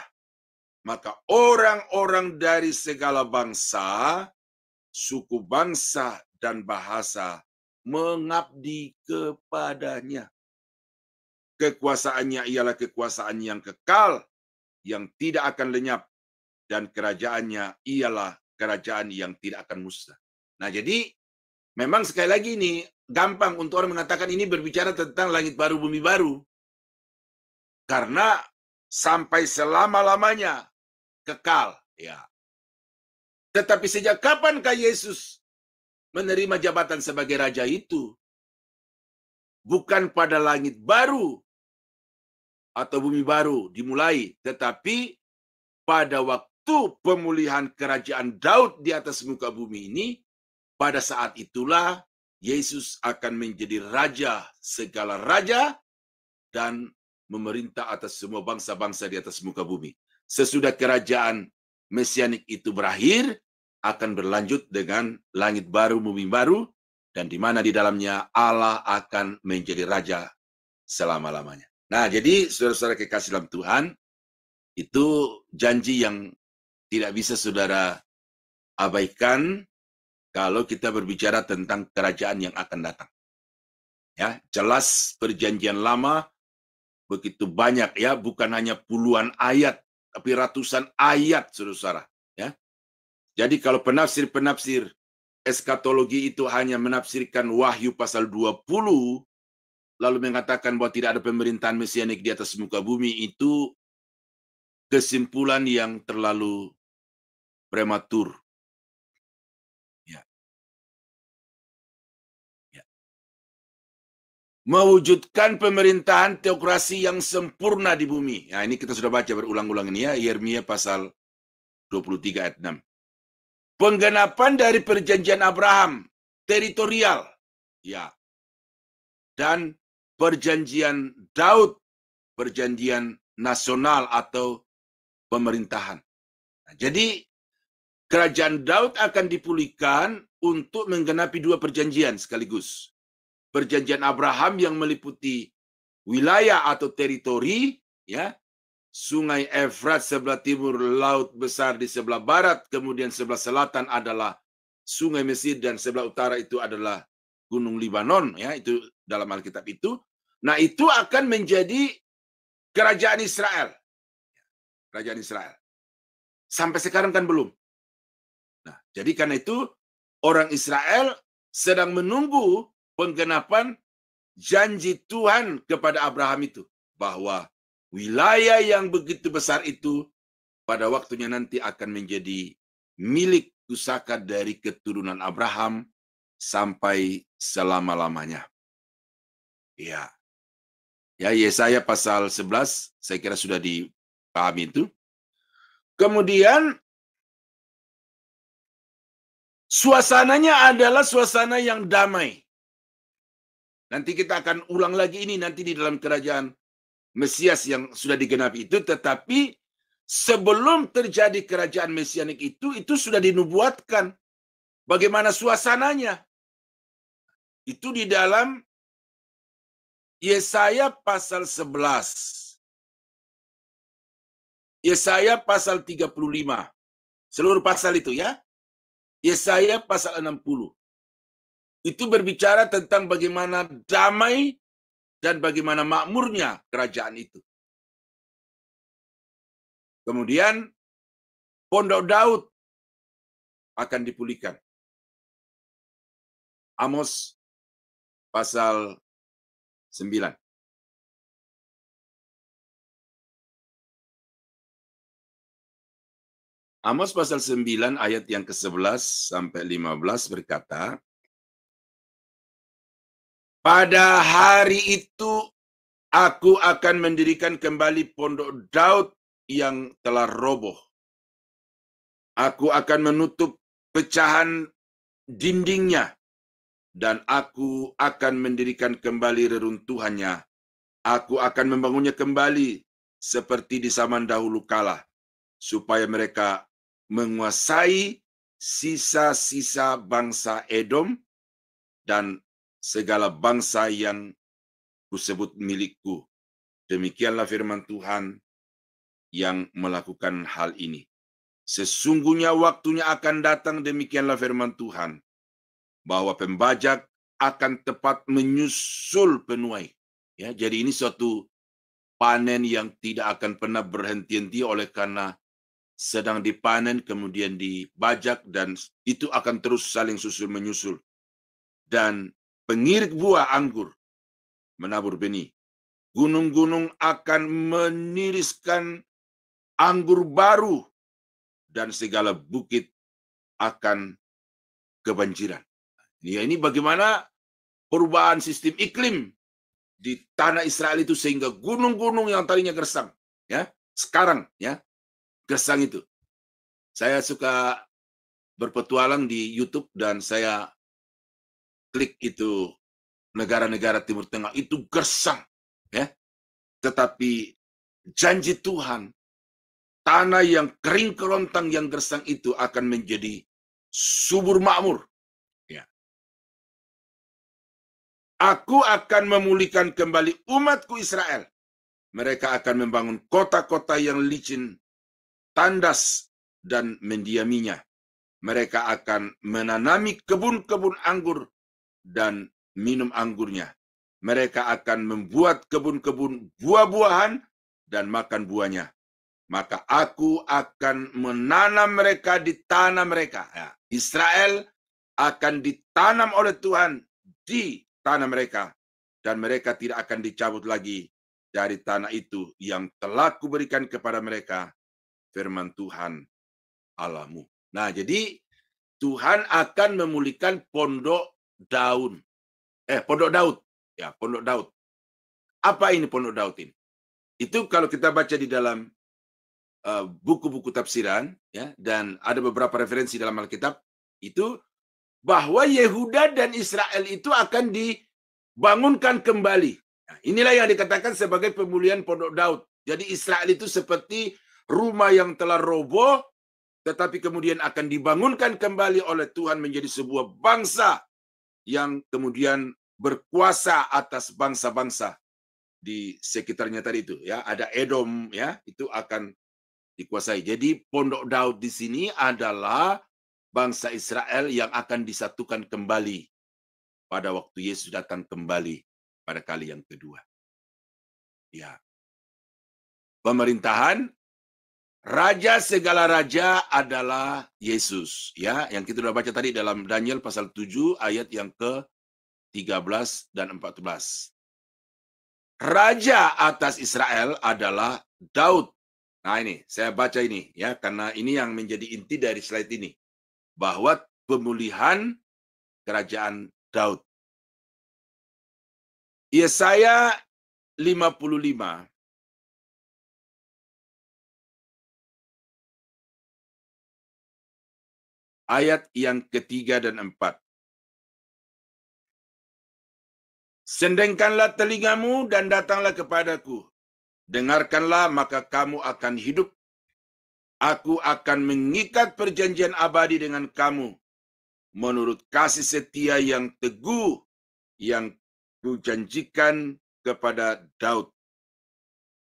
Maka orang-orang dari segala bangsa, suku bangsa, dan bahasa mengabdi kepadanya. Kekuasaannya ialah kekuasaan yang kekal, yang tidak akan lenyap, dan kerajaannya ialah kerajaan yang tidak akan musnah. Nah, jadi memang sekali lagi ini gampang untuk orang mengatakan ini berbicara tentang langit baru, bumi baru. Karena sampai selama-lamanya kekal, ya. Tetapi sejak kapankah Yesus menerima jabatan sebagai raja itu? Bukan pada langit baru atau bumi baru dimulai, tetapi pada waktu pemulihan kerajaan Daud di atas muka bumi ini, pada saat itulah Yesus akan menjadi raja segala raja dan memerintah atas semua bangsa-bangsa di atas muka bumi. Sesudah kerajaan mesianik itu berakhir, akan berlanjut dengan langit baru, bumi baru, dan di mana di dalamnya Allah akan menjadi raja selama-lamanya. Nah, jadi saudara-saudara kekasih dalam Tuhan, itu janji yang tidak bisa saudara abaikan kalau kita berbicara tentang kerajaan yang akan datang. Ya, jelas perjanjian lama begitu banyak, ya, bukan hanya puluhan ayat, tapi ratusan ayat, saudara-saudara. Ya, jadi kalau penafsir-penafsir eskatologi itu hanya menafsirkan Wahyu pasal 20, lalu mengatakan bahwa tidak ada pemerintahan mesianik di atas muka bumi, itu kesimpulan yang terlalu prematur. Ya. Ya. Mewujudkan pemerintahan teokrasi yang sempurna di bumi. Nah, ini kita sudah baca berulang-ulang ini, ya, Yeremia pasal 23 ayat 6. Penggenapan dari perjanjian Abraham, teritorial, ya. Dan perjanjian Daud, perjanjian nasional atau pemerintahan. Nah, jadi kerajaan Daud akan dipulihkan untuk menggenapi dua perjanjian sekaligus. Perjanjian Abraham yang meliputi wilayah atau teritori, ya, Sungai Efrat sebelah timur, Laut Besar di sebelah barat, kemudian sebelah selatan adalah Sungai Mesir, dan sebelah utara itu adalah Gunung Libanon, ya, itu dalam Alkitab itu. Nah, itu akan menjadi kerajaan Israel. Kerajaan Israel. Sampai sekarang kan belum. Nah, jadi karena itu orang Israel sedang menunggu penggenapan janji Tuhan kepada Abraham itu, bahwa wilayah yang begitu besar itu pada waktunya nanti akan menjadi milik pusaka dari keturunan Abraham sampai selama-lamanya. Ya. Ya, Yesaya pasal 11 saya kira sudah dipahami itu. Kemudian suasananya adalah suasana yang damai. Nanti kita akan ulang lagi ini nanti di dalam kerajaan Mesias yang sudah digenapi itu, tetapi sebelum terjadi kerajaan Mesianik itu sudah dinubuatkan bagaimana suasananya. Itu di dalam Yesaya pasal 11. Yesaya pasal 35. Seluruh pasal itu, ya. Yesaya pasal 60. Itu berbicara tentang bagaimana damai dan bagaimana makmurnya kerajaan itu. Kemudian Pondok Daud akan dipulihkan. Amos pasal 9. Amos pasal 9 ayat yang ke-11 sampai 15 berkata, pada hari itu aku akan mendirikan kembali Pondok Daud yang telah roboh. Aku akan menutup pecahan dindingnya, dan aku akan mendirikan kembali reruntuhannya. Aku akan membangunnya kembali seperti di zaman dahulu kala, supaya mereka menguasai sisa-sisa bangsa Edom dan segala bangsa yang kusebut milikku. Demikianlah firman Tuhan yang melakukan hal ini. Sesungguhnya waktunya akan datang, demikianlah firman Tuhan, bahwa pembajak akan tepat menyusul penuai. Ya, jadi ini suatu panen yang tidak akan pernah berhenti-henti, oleh karena sedang dipanen kemudian dibajak, dan itu akan terus saling susul menyusul. Dan pengirik buah anggur menabur benih. Gunung-gunung akan meniriskan anggur baru, dan segala bukit akan kebanjiran. Ya, ini bagaimana perubahan sistem iklim di tanah Israel itu, sehingga gunung-gunung yang tadinya gersang, ya, sekarang, ya, gersang itu. Saya suka berpetualang di YouTube dan saya klik itu negara-negara Timur Tengah itu gersang, ya. Tetapi janji Tuhan, tanah yang kering kerontang yang gersang itu akan menjadi subur makmur. Ya. Aku akan memulihkan kembali umatku Israel. Mereka akan membangun kota-kota yang licin, tandas, dan mendiaminya. Mereka akan menanami kebun-kebun anggur dan minum anggurnya. Mereka akan membuat kebun-kebun buah-buahan dan makan buahnya. Maka aku akan menanam mereka di tanah mereka. Ya, Israel akan ditanam oleh Tuhan di tanah mereka, dan mereka tidak akan dicabut lagi dari tanah itu yang telah kuberikan kepada mereka, firman Tuhan Allahmu. Nah, jadi Tuhan akan memulihkan Pondok Daud. Pondok Daud. Ya, Pondok Daud. Apa ini Pondok Daud ini? Itu kalau kita baca di dalam buku-buku tafsiran, ya, dan ada beberapa referensi dalam Alkitab itu, bahwa Yehuda dan Israel itu akan dibangunkan kembali. Nah, inilah yang dikatakan sebagai pemulihan Pondok Daud. Jadi Israel itu seperti rumah yang telah roboh, tetapi kemudian akan dibangunkan kembali oleh Tuhan menjadi sebuah bangsa yang kemudian berkuasa atas bangsa-bangsa di sekitarnya tadi itu, ya. Ada Edom, ya, itu akan dikuasai. Jadi Pondok Daud di sini adalah bangsa Israel yang akan disatukan kembali pada waktu Yesus datang kembali pada kali yang kedua. Ya. Pemerintahan raja segala raja adalah Yesus, ya, yang kita sudah baca tadi dalam Daniel pasal 7 ayat yang ke-13 dan 14. Raja atas Israel adalah Daud. Nah, ini saya baca ini, ya, karena ini yang menjadi inti dari slide ini, bahwa pemulihan kerajaan Daud. Yesaya 55 ayat yang ketiga dan 4. Sendengkanlah telingamu dan datanglah kepadaku. Dengarkanlah, maka kamu akan hidup. Aku akan mengikat perjanjian abadi dengan kamu, menurut kasih setia yang teguh yang kujanjikan kepada Daud.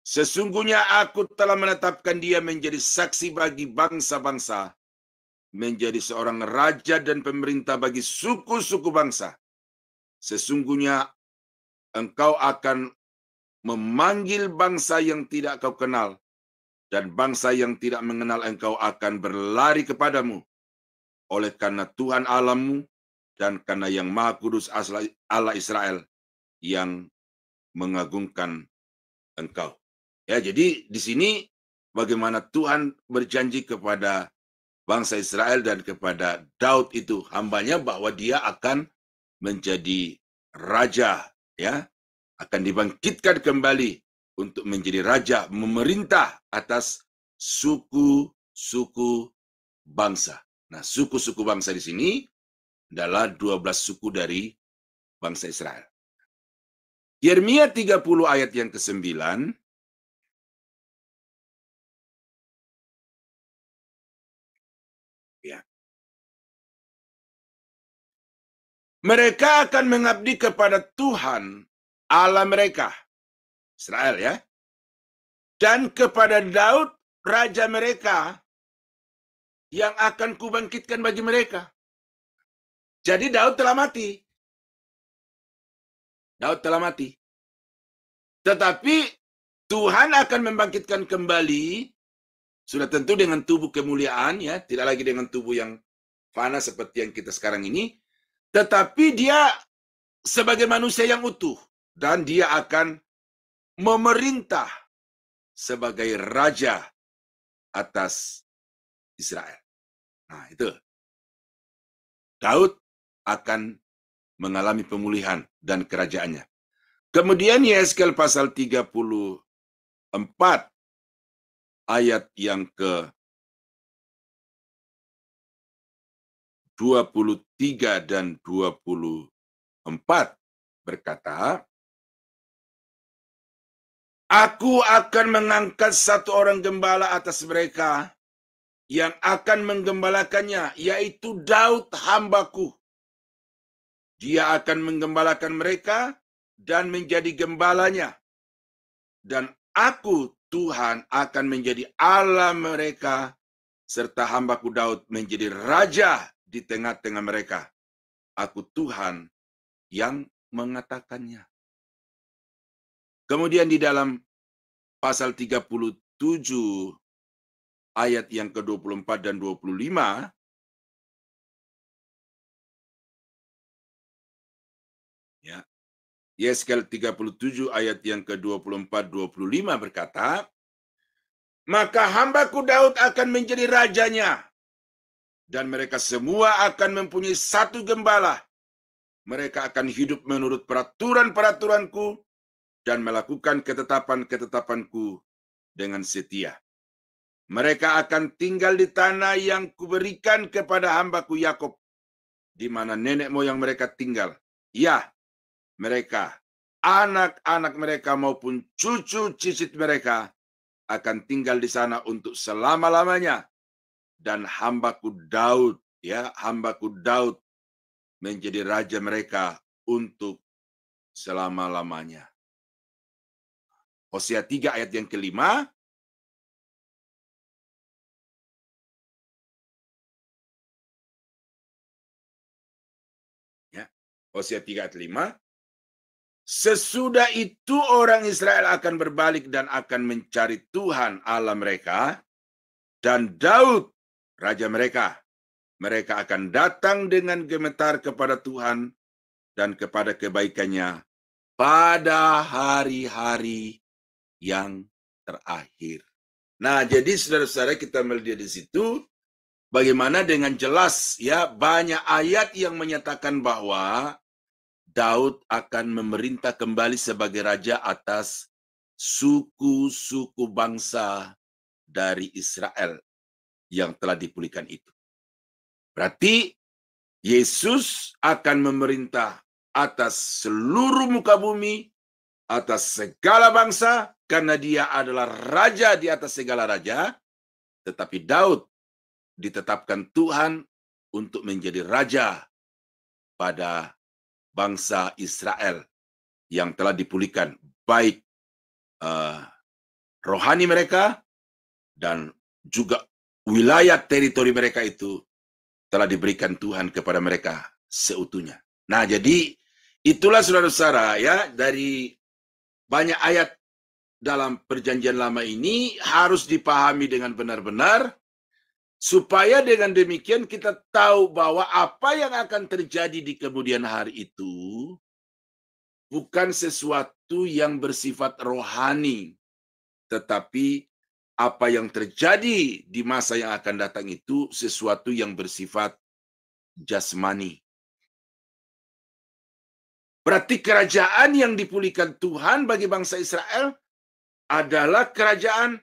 Sesungguhnya aku telah menetapkan dia menjadi saksi bagi bangsa-bangsa, menjadi seorang raja dan pemerintah bagi suku-suku bangsa. Sesungguhnya engkau akan memanggil bangsa yang tidak kau kenal, dan bangsa yang tidak mengenal engkau akan berlari kepadamu. Oleh karena Tuhan Allahmu dan karena yang Maha Kudus Allah Israel yang mengagungkan engkau. Ya, jadi di sini bagaimana Tuhan berjanji kepada bangsa Israel dan kepada Daud itu, hambanya, bahwa dia akan menjadi raja, ya, akan dibangkitkan kembali untuk menjadi raja, memerintah atas suku-suku bangsa. Nah, suku-suku bangsa di sini adalah 12 suku dari bangsa Israel. Yeremia 30 ayat yang ke-9. Ya. Mereka akan mengabdi kepada Tuhan Allah mereka, Israel, ya, dan kepada Daud raja mereka yang akan kubangkitkan bagi mereka. Jadi Daud telah mati. Daud telah mati. Tetapi Tuhan akan membangkitkan kembali, sudah tentu dengan tubuh kemuliaan, ya, tidak lagi dengan tubuh yang fana seperti yang kita sekarang ini, tetapi dia sebagai manusia yang utuh, dan dia akan memerintah sebagai raja atas Israel. Nah, itu. Daud akan mengalami pemulihan dan kerajaannya. Kemudian Yeskel pasal 34 ayat yang ke-23 dan 24 berkata, Aku akan mengangkat satu orang gembala atas mereka yang akan menggembalakannya, yaitu Daud hambaku. Dia akan menggembalakan mereka dan menjadi gembalanya. Dan aku, Tuhan, akan menjadi Allah mereka, serta hambaku Daud menjadi raja di tengah-tengah mereka. Aku Tuhan yang mengatakannya. Kemudian di dalam pasal 37 ayat yang ke-24 dan 25, ya, Yeskel 37 ayat yang ke-24-25 berkata, maka hambaku Daud akan menjadi rajanya, dan mereka semua akan mempunyai satu gembala. Mereka akan hidup menurut peraturan-peraturanku dan melakukan ketetapan-ketetapanku dengan setia. Mereka akan tinggal di tanah yang kuberikan kepada hambaku Yakob, di mana nenek moyang mereka tinggal. Ya, mereka, anak-anak mereka maupun cucu cicit mereka akan tinggal di sana untuk selama-lamanya. dan hambaku Daud, ya, hambaku Daud menjadi raja mereka untuk selama-lamanya. Hosea 3 ayat yang kelima. Ya, Hosea 3 ayat 5. Sesudah itu orang Israel akan berbalik dan akan mencari Tuhan Allah mereka, dan Daud raja mereka. Mereka akan datang dengan gemetar kepada Tuhan dan kepada kebaikannya pada hari-hari yang terakhir. Nah, jadi saudara-saudara, kita melihat di situ bagaimana dengan jelas, ya, banyak ayat yang menyatakan bahwa Daud akan memerintah kembali sebagai raja atas suku-suku bangsa dari Israel yang telah dipulihkan itu. Berarti Yesus akan memerintah atas seluruh muka bumi, atas segala bangsa, karena dia adalah raja di atas segala raja. Tetapi Daud ditetapkan Tuhan untuk menjadi raja pada bangsa Israel yang telah dipulihkan, baik rohani mereka dan juga wilayah teritori mereka itu telah diberikan Tuhan kepada mereka seutuhnya. Nah, jadi itulah saudara-saudara, ya, dari banyak ayat dalam perjanjian lama ini harus dipahami dengan benar-benar, supaya dengan demikian kita tahu bahwa apa yang akan terjadi di kemudian hari itu bukan sesuatu yang bersifat rohani, tetapi apa yang terjadi di masa yang akan datang itu sesuatu yang bersifat jasmani. Berarti kerajaan yang dipulihkan Tuhan bagi bangsa Israel adalah kerajaan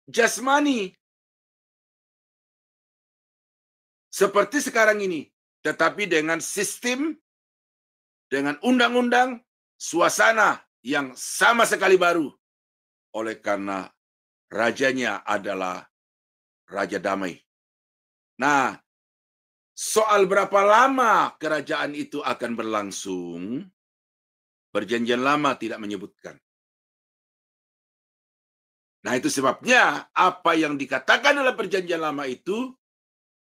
jasmani. Seperti sekarang ini, tetapi dengan sistem, dengan undang-undang, suasana yang sama sekali baru. Oleh karena rajanya adalah Raja Damai. Nah, soal berapa lama kerajaan itu akan berlangsung, Perjanjian Lama tidak menyebutkan. Nah, itu sebabnya apa yang dikatakan dalam Perjanjian Lama itu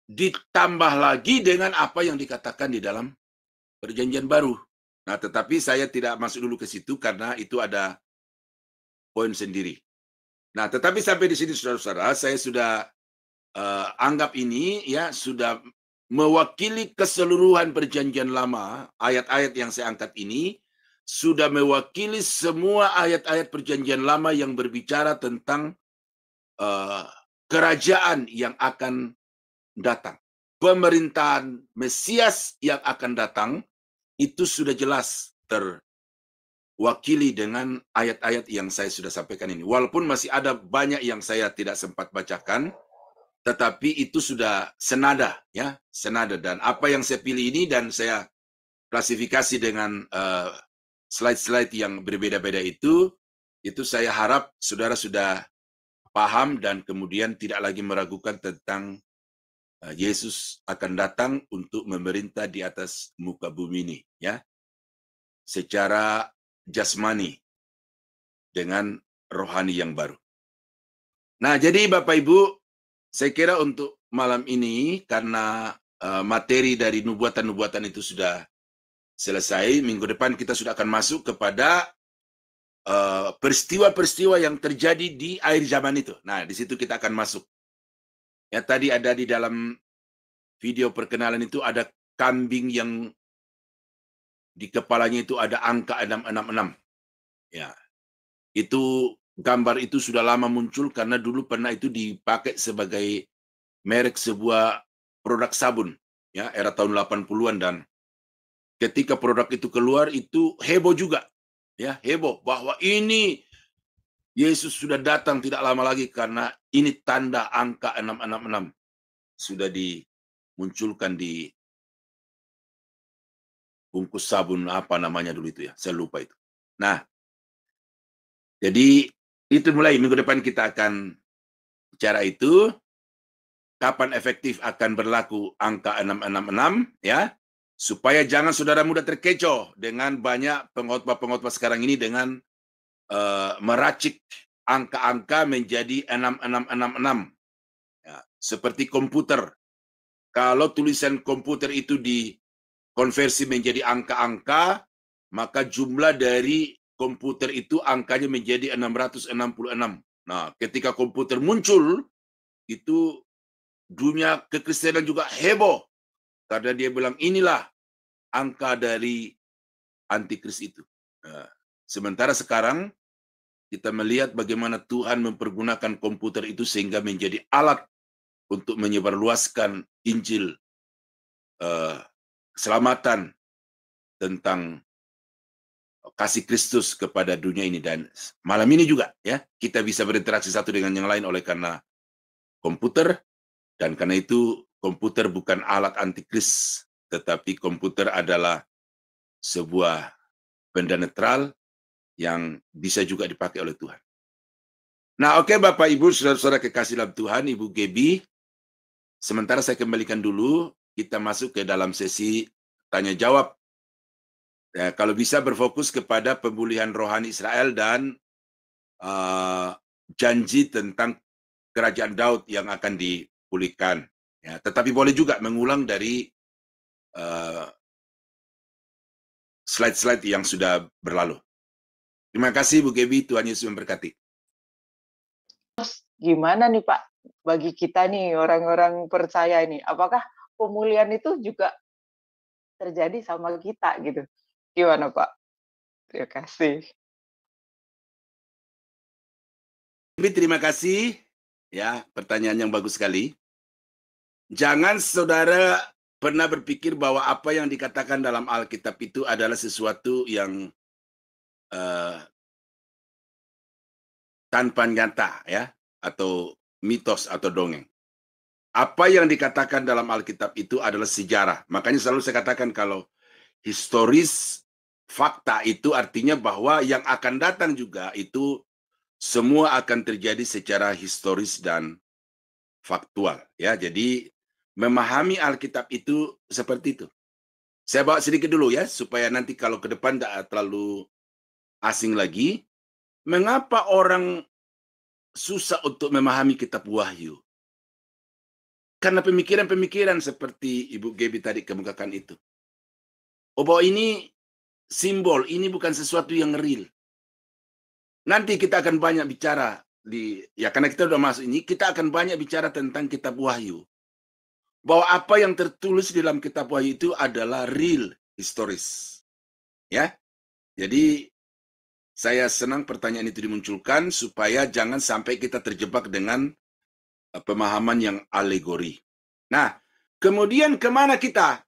ditambah lagi dengan apa yang dikatakan di dalam Perjanjian Baru. Nah, tetapi saya tidak masuk dulu ke situ karena itu ada poin sendiri. Nah, tetapi sampai di sini saudara-saudara, saya sudah anggap ini, ya, sudah mewakili keseluruhan Perjanjian Lama. Ayat-ayat yang saya angkat ini sudah mewakili semua ayat-ayat Perjanjian Lama yang berbicara tentang kerajaan yang akan datang. Pemerintahan Mesias yang akan datang itu sudah jelas terwakili dengan ayat-ayat yang saya sudah sampaikan ini. Walaupun masih ada banyak yang saya tidak sempat bacakan, tetapi itu sudah senada, ya, senada. Dan apa yang saya pilih ini dan saya klasifikasi dengan slide-slide yang berbeda-beda itu saya harap saudara sudah paham dan kemudian tidak lagi meragukan tentang Yesus akan datang untuk memerintah di atas muka bumi ini, ya, secara jasmani dengan rohani yang baru. Nah, jadi Bapak Ibu, saya kira untuk malam ini karena materi dari nubuatan-nubuatan itu sudah selesai, minggu depan kita sudah akan masuk kepada peristiwa-peristiwa yang terjadi di akhir zaman itu. Nah, di situ kita akan masuk. Ya, tadi ada di dalam video perkenalan itu ada kambing yang di kepalanya itu ada angka 666. Ya. Itu gambar itu sudah lama muncul karena dulu pernah itu dipakai sebagai merek sebuah produk sabun, ya, era tahun 80-an, dan ketika produk itu keluar itu heboh juga. Ya, heboh bahwa ini Yesus sudah datang tidak lama lagi karena ini tanda angka 666 sudah dimunculkan di bungkus sabun, apa namanya dulu itu, ya, saya lupa itu. Nah, jadi itu mulai minggu depan kita akan bicara itu. kapan efektif akan berlaku angka 666 ya, supaya jangan saudara muda terkecoh dengan banyak pengkhotbah sekarang ini dengan meracik angka-angka menjadi 6666 ya, seperti komputer. Kalau tulisan komputer itu dikonversi menjadi angka-angka, maka jumlah dari komputer itu angkanya menjadi 666. Nah, ketika komputer muncul, itu dunia kekristenan juga heboh. Karena dia bilang, inilah angka dari antikris itu. Nah, sementara sekarang, kita melihat bagaimana Tuhan mempergunakan komputer itu sehingga menjadi alat untuk menyebarluaskan Injil keselamatan tentang kasih Kristus kepada dunia ini. Dan malam ini juga ya kita bisa berinteraksi satu dengan yang lain oleh karena komputer, dan karena itu komputer bukan alat antikris, tetapi komputer adalah sebuah benda netral yang bisa juga dipakai oleh Tuhan. Nah, oke Bapak Ibu, saudara-saudara kekasih dalam Tuhan, Ibu Gebi, sementara saya kembalikan dulu, kita masuk ke dalam sesi tanya jawab. Ya, kalau bisa berfokus kepada pemulihan rohani Israel dan janji tentang kerajaan Daud yang akan dipulihkan. Ya, tetapi boleh juga mengulang dari slide-slide yang sudah berlalu. Terima kasih Bu Gebi, Tuhan Yesus memberkati. Gimana nih Pak, bagi kita nih orang-orang percaya ini, apakah pemulihan itu juga terjadi sama kita gitu? Gimana Pak? Terima kasih. Terima kasih, ya pertanyaan yang bagus sekali. Jangan saudara pernah berpikir bahwa apa yang dikatakan dalam Alkitab itu adalah sesuatu yang tanpa nyata ya, atau mitos atau dongeng. Apa yang dikatakan dalam Alkitab itu adalah sejarah. Makanya selalu saya katakan kalau historis fakta itu artinya bahwa yang akan datang juga itu semua akan terjadi secara historis dan faktual ya. Jadi memahami Alkitab itu seperti itu. Saya bawa sedikit dulu ya supaya nanti kalau ke depan tidak terlalu asing lagi. Mengapa orang susah untuk memahami kitab Wahyu? Karena pemikiran-pemikiran seperti Ibu Gebi tadi kemukakan itu. Oh, bahwa ini simbol, ini bukan sesuatu yang real. Nanti kita akan banyak bicara karena kita udah masuk ini, kita akan banyak bicara tentang kitab Wahyu. Bahwa apa yang tertulis di dalam kitab Wahyu itu adalah real, historis. Ya. Jadi saya senang pertanyaan itu dimunculkan supaya jangan sampai kita terjebak dengan pemahaman yang alegori. Nah, kemudian kemana kita?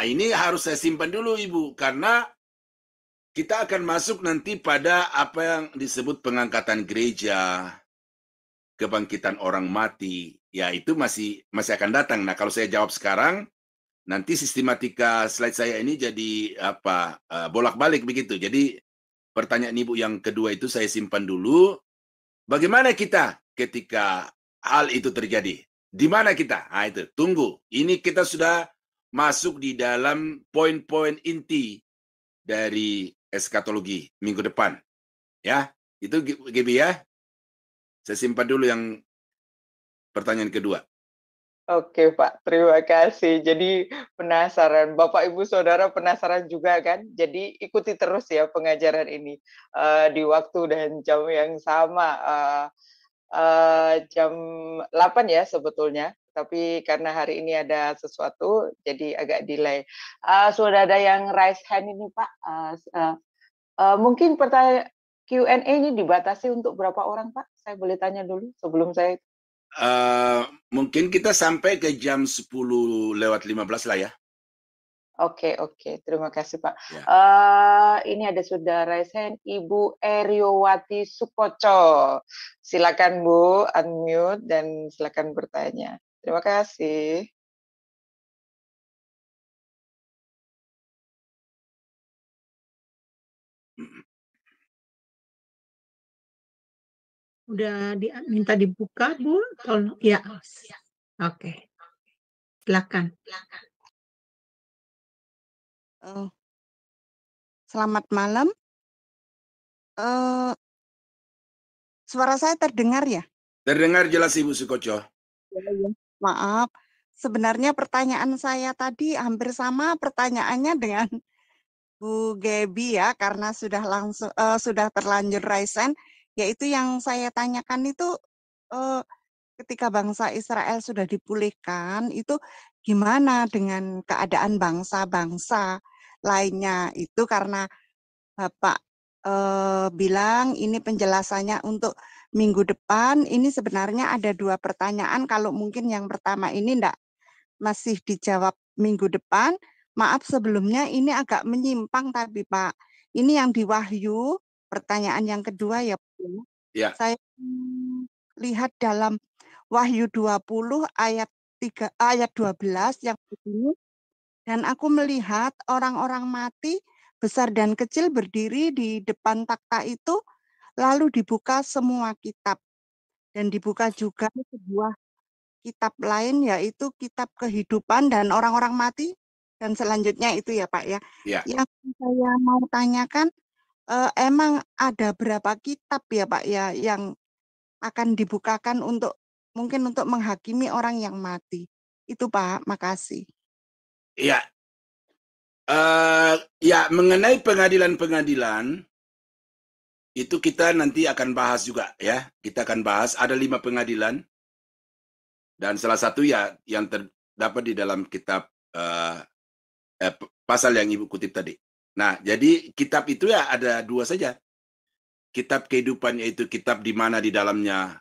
Ini harus saya simpan dulu Ibu, karena kita akan masuk nanti pada apa yang disebut pengangkatan gereja, kebangkitan orang mati. Ya, itu masih akan datang. Nah, kalau saya jawab sekarang, nanti sistematika slide saya ini jadi bolak-balik begitu. Jadi pertanyaan Ibu yang kedua itu saya simpan dulu. Bagaimana kita ketika hal itu terjadi? Di mana kita? Itu, tunggu. Ini kita sudah masuk di dalam poin-poin inti dari eskatologi minggu depan. Ya, itu Gibi ya. Saya simpan dulu yang pertanyaan kedua. Oke Pak, terima kasih. Jadi penasaran, Bapak Ibu Saudara penasaran juga kan? Jadi ikuti terus ya pengajaran ini di waktu dan jam yang sama, jam 8 ya sebetulnya. Tapi karena hari ini ada sesuatu, jadi agak delay. Sudah ada yang raise hand ini Pak. Mungkin pertanyaan Q&A ini dibatasi untuk berapa orang Pak? Saya boleh tanya dulu sebelum saya. Mungkin kita sampai ke jam 10:15 lah ya. Oke, terima kasih Pak. Ya. Ini ada saudara saya Ibu Eriowati Sukoco. Silakan Bu, unmute dan silakan bertanya. Terima kasih. Udah minta dibuka, Bu? Tolong. Ya. Oke, silakan. Selamat malam. Suara saya terdengar ya? Terdengar jelas Ibu Sukoco. Maaf, sebenarnya pertanyaan saya tadi hampir sama pertanyaannya dengan Bu Gebi ya, karena sudah terlanjur raisen, yaitu yang saya tanyakan itu ketika bangsa Israel sudah dipulihkan, itu gimana dengan keadaan bangsa-bangsa lainnya? Itu karena Bapak bilang ini penjelasannya untuk minggu depan. Ini sebenarnya ada 2 pertanyaan. Kalau mungkin yang pertama ini masih dijawab minggu depan. Maaf sebelumnya ini agak menyimpang tapi Pak. Ini yang di Wahyu, pertanyaan yang kedua ya Pak. Ya. Saya lihat dalam Wahyu 20 ayat 12 yang begini. Dan aku melihat orang-orang mati besar dan kecil berdiri di depan takhta itu, lalu dibuka semua kitab. Dan dibuka juga sebuah kitab lain, yaitu kitab kehidupan dan orang-orang mati. Dan selanjutnya itu ya Pak ya. Ya. Yang saya mau tanyakan, emang ada berapa kitab ya Pak ya yang akan dibukakan mungkin untuk menghakimi orang yang mati? Itu Pak, makasih. Ya. Ya, mengenai pengadilan-pengadilan, itu kita nanti akan bahas juga ya. Kita akan bahas, ada 5 pengadilan. Dan salah satu ya yang terdapat di dalam kitab pasal yang Ibu kutip tadi. Nah, jadi kitab itu ya ada 2 saja. Kitab kehidupan, yaitu kitab di mana di dalamnya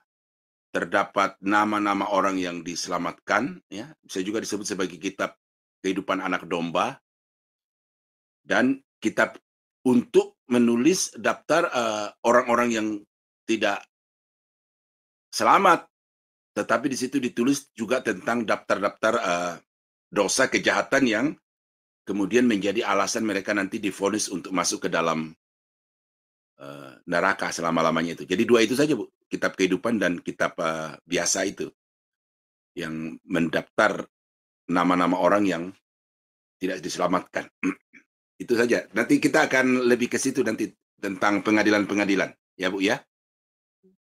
terdapat nama-nama orang yang diselamatkan, ya. Bisa juga disebut sebagai kitab kehidupan anak domba. Dan kitab untuk menulis daftar orang-orang yang tidak selamat. Tetapi di situ ditulis juga tentang daftar-daftar dosa kejahatan yang kemudian menjadi alasan mereka nanti divonis untuk masuk ke dalam neraka selama-lamanya itu. Jadi 2 itu saja Bu, kitab kehidupan dan kitab biasa itu yang mendaftar nama-nama orang yang tidak diselamatkan. Itu saja. Nanti kita akan lebih ke situ nanti tentang pengadilan-pengadilan, ya Bu ya.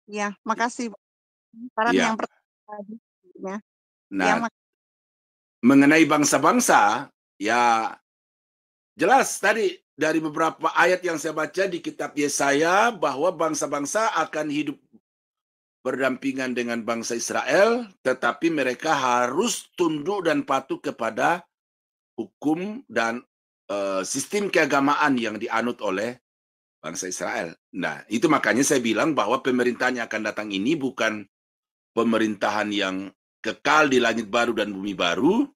Ya, makasih. Saran Ya. yang pertama. Nah, mengenai bangsa-bangsa, ya jelas tadi dari beberapa ayat yang saya baca di kitab Yesaya bahwa bangsa-bangsa akan hidup berdampingan dengan bangsa Israel, tetapi mereka harus tunduk dan patuh kepada hukum dan sistem keagamaan yang dianut oleh bangsa Israel. Nah, itu makanya saya bilang bahwa pemerintahan yang akan datang ini bukan pemerintahan yang kekal di langit baru dan bumi baru,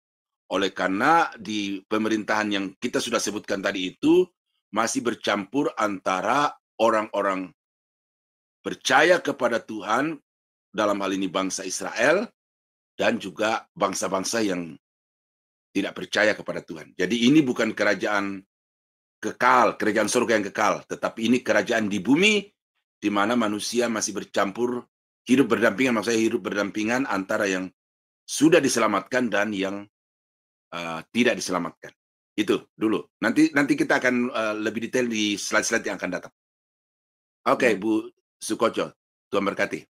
oleh karena di pemerintahan yang kita sudah sebutkan tadi itu masih bercampur antara orang-orang percaya kepada Tuhan, dalam hal ini bangsa Israel, dan juga bangsa-bangsa yang tidak percaya kepada Tuhan. Jadi ini bukan kerajaan kekal, kerajaan surga yang kekal, tetapi ini kerajaan di bumi, di mana manusia masih bercampur, hidup berdampingan, maksudnya hidup berdampingan antara yang sudah diselamatkan dan yang tidak diselamatkan. Itu dulu. Nanti kita akan lebih detail di slide-slide yang akan datang. Oke, Bu Sukoco, Tuhan berkati.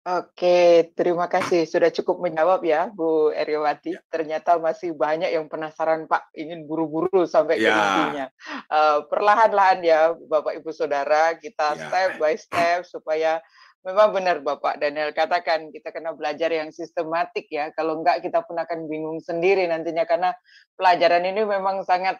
Oke, terima kasih. Sudah cukup menjawab ya, Bu Eryowati. Ternyata masih banyak yang penasaran, Pak. Ingin buru-buru sampai ke intinya. Perlahan-lahan ya, Bapak Ibu Saudara, kita step by step supaya memang benar Bapak Daniel katakan, kita kena belajar yang sistematik ya. Kalau enggak, kita pun akan bingung sendiri nantinya, karena pelajaran ini memang sangat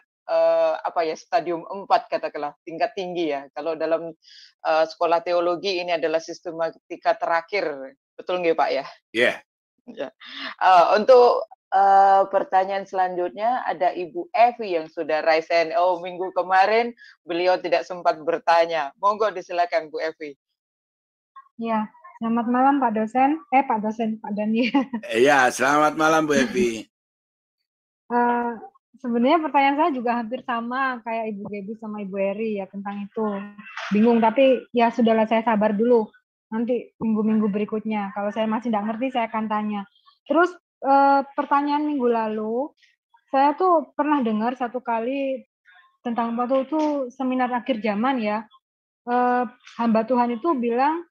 stadium 4 katakanlah, tingkat tinggi ya. Kalau dalam sekolah teologi ini adalah sistematika terakhir, betul nggak Pak ya? Iya. Yeah. Untuk pertanyaan selanjutnya ada Ibu Evi yang sudah raise hand. Oh, minggu kemarin beliau tidak sempat bertanya. Monggo disilakan Bu Evi. Ya, selamat malam Pak dosen. Pak Daniel. Iya, selamat malam Bu Evi. sebenarnya pertanyaan saya juga hampir sama kayak Ibu Gaby sama Ibu Eri ya tentang itu. Bingung, tapi ya sudahlah, saya sabar dulu. Nanti minggu-minggu berikutnya, kalau saya masih nggak ngerti, saya akan tanya. Terus pertanyaan minggu lalu, saya tuh pernah dengar satu kali tentang waktu itu seminar akhir zaman ya. Hamba Tuhan itu bilang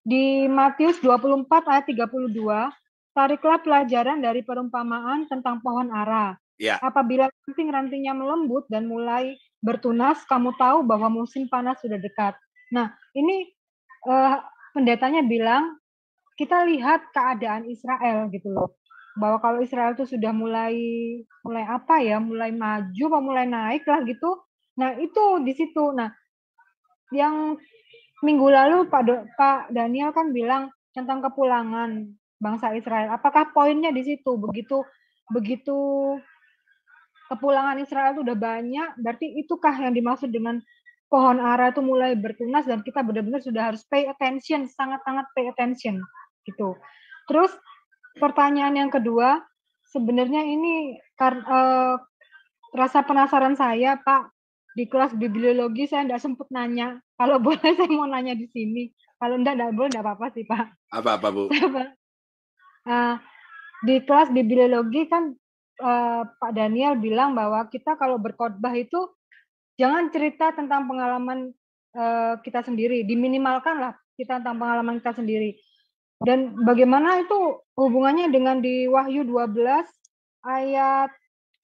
di Matius 24 ayat 32, tariklah pelajaran dari perumpamaan tentang pohon ara. Ya. Apabila ranting-rantingnya melembut dan mulai bertunas, kamu tahu bahwa musim panas sudah dekat. Nah, ini pendetanya bilang, kita lihat keadaan Israel gitu loh. Bahwa kalau Israel itu sudah mulai apa ya, mulai maju, mulai naik lah gitu. Nah, itu di situ. Nah, yang minggu lalu Pak Daniel kan bilang tentang kepulangan bangsa Israel. Apakah poinnya di situ? Begitu kepulangan Israel itu udah banyak, berarti itukah yang dimaksud dengan pohon ara itu mulai bertunas dan kita benar-benar sudah harus pay attention, sangat-sangat pay attention gitu. Terus pertanyaan yang kedua, sebenarnya ini rasa penasaran saya, Pak. Di kelas bibliologi saya enggak sempat nanya. Kalau boleh saya mau nanya di sini. Kalau enggak boleh, enggak apa-apa sih, Pak. Apa-apa, Bu? Di kelas bibliologi kan Pak Daniel bilang bahwa kita kalau berkhotbah itu jangan cerita tentang pengalaman kita sendiri, diminimalkan lah kita tentang pengalaman kita sendiri. Dan bagaimana itu hubungannya dengan di Wahyu 12 ayat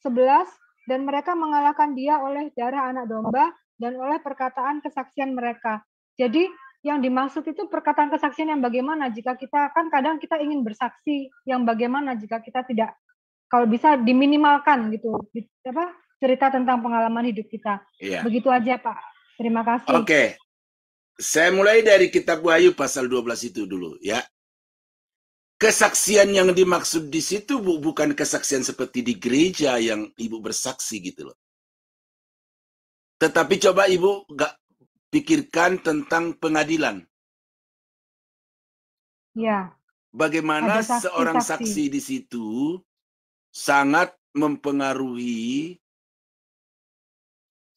11, dan mereka mengalahkan dia oleh darah anak domba dan oleh perkataan kesaksian mereka. Jadi yang dimaksud itu perkataan kesaksian yang bagaimana jika kita kan kadang kita ingin bersaksi, yang bagaimana jika kita tidak, kalau bisa diminimalkan gitu, cerita tentang pengalaman hidup kita. Iya. Begitu aja, Pak. Terima kasih. Oke. Saya mulai dari kitab Wahyu pasal 12 itu dulu ya. Kesaksian yang dimaksud di situ bukan kesaksian seperti di gereja yang Ibu bersaksi gitu loh. Tetapi coba Ibu nggak pikirkan tentang pengadilan. Ya. Bagaimana seorang saksi di situ sangat mempengaruhi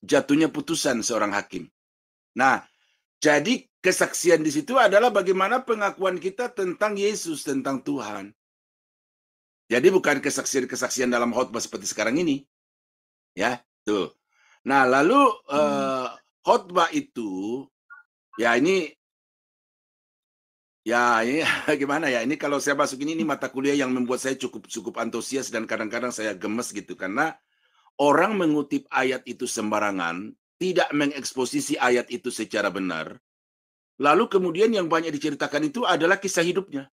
jatuhnya putusan seorang hakim. Nah, jadi kesaksian di situ adalah bagaimana pengakuan kita tentang Yesus, tentang Tuhan. Jadi bukan kesaksian-kesaksian dalam khotbah seperti sekarang ini. Ya, tuh. Nah, lalu khotbah itu, ya ini gimana ya? Ini kalau saya masuk ini mata kuliah yang membuat saya cukup antusias dan kadang-kadang saya gemes gitu. Karena orang mengutip ayat itu sembarangan, tidak mengeksposisi ayat itu secara benar. Lalu kemudian yang banyak diceritakan itu adalah kisah hidupnya.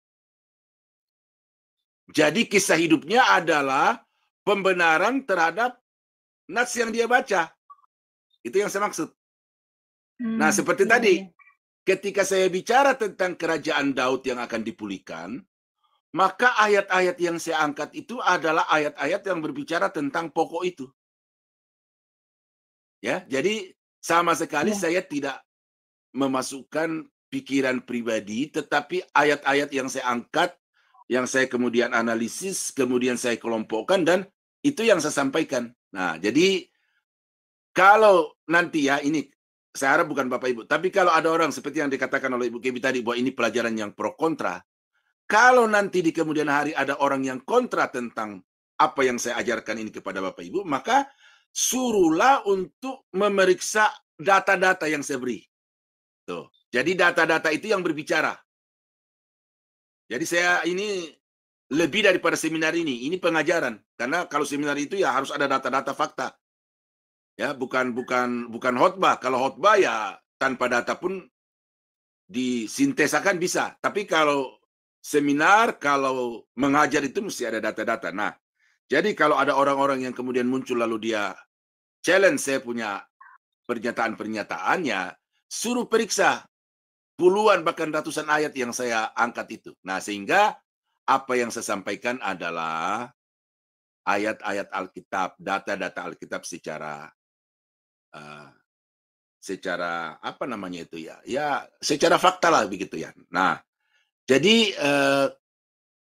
Jadi kisah hidupnya adalah pembenaran terhadap nats yang dia baca. Itu yang saya maksud. Nah, seperti tadi, ketika saya bicara tentang kerajaan Daud yang akan dipulihkan, maka ayat-ayat yang saya angkat itu adalah ayat-ayat yang berbicara tentang pokok itu. Ya, jadi sama sekali saya tidak memasukkan pikiran pribadi, tetapi ayat-ayat yang saya angkat, yang saya kemudian analisis, kemudian saya kelompokkan, dan itu yang saya sampaikan. Nah, jadi kalau nanti ya, ini saya harap bukan Bapak Ibu, tapi kalau ada orang seperti yang dikatakan oleh Ibu Gaby tadi, bahwa ini pelajaran yang pro kontra, kalau nanti di kemudian hari ada orang yang kontra tentang apa yang saya ajarkan ini kepada Bapak Ibu, maka suruhlah untuk memeriksa data-data yang saya beri. Tuh. Jadi data-data itu yang berbicara. Jadi saya ini lebih daripada seminar ini pengajaran. Karena kalau seminar itu ya harus ada data-data fakta. Ya, bukan khotbah. Kalau khotbah ya tanpa data pun disintesakan bisa. Tapi kalau seminar, kalau mengajar itu mesti ada data-data. Nah, jadi kalau ada orang-orang yang kemudian muncul lalu dia challenge saya punya pernyataan-pernyataan, ya suruh periksa puluhan bahkan ratusan ayat yang saya angkat itu. Nah, sehingga apa yang saya sampaikan adalah ayat-ayat Alkitab, data-data Alkitab secara apa namanya itu ya? Ya, secara fakta lah begitu ya. Nah, jadi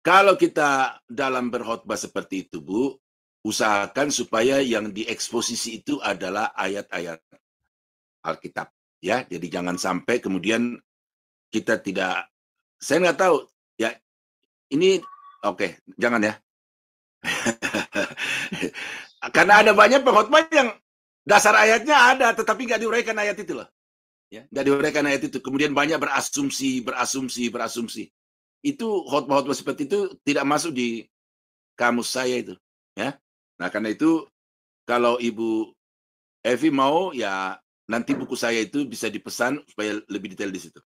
kalau kita dalam berkhotbah seperti itu, Bu, usahakan supaya yang dieksposisi itu adalah ayat-ayat Alkitab. Ya, jadi jangan sampai kemudian kita tidak, saya nggak tahu, ya ini oke, jangan ya. Karena ada banyak pengkhotbah yang dasar ayatnya ada, tetapi nggak diuraikan ayat itu loh. Ya, nggak diuraikan ayat itu. Kemudian banyak berasumsi. Itu khotbah-khotbah seperti itu tidak masuk di kamus saya itu. Ya, nah karena itu kalau Ibu Evi mau, ya nanti buku saya itu bisa dipesan supaya lebih detail di situ.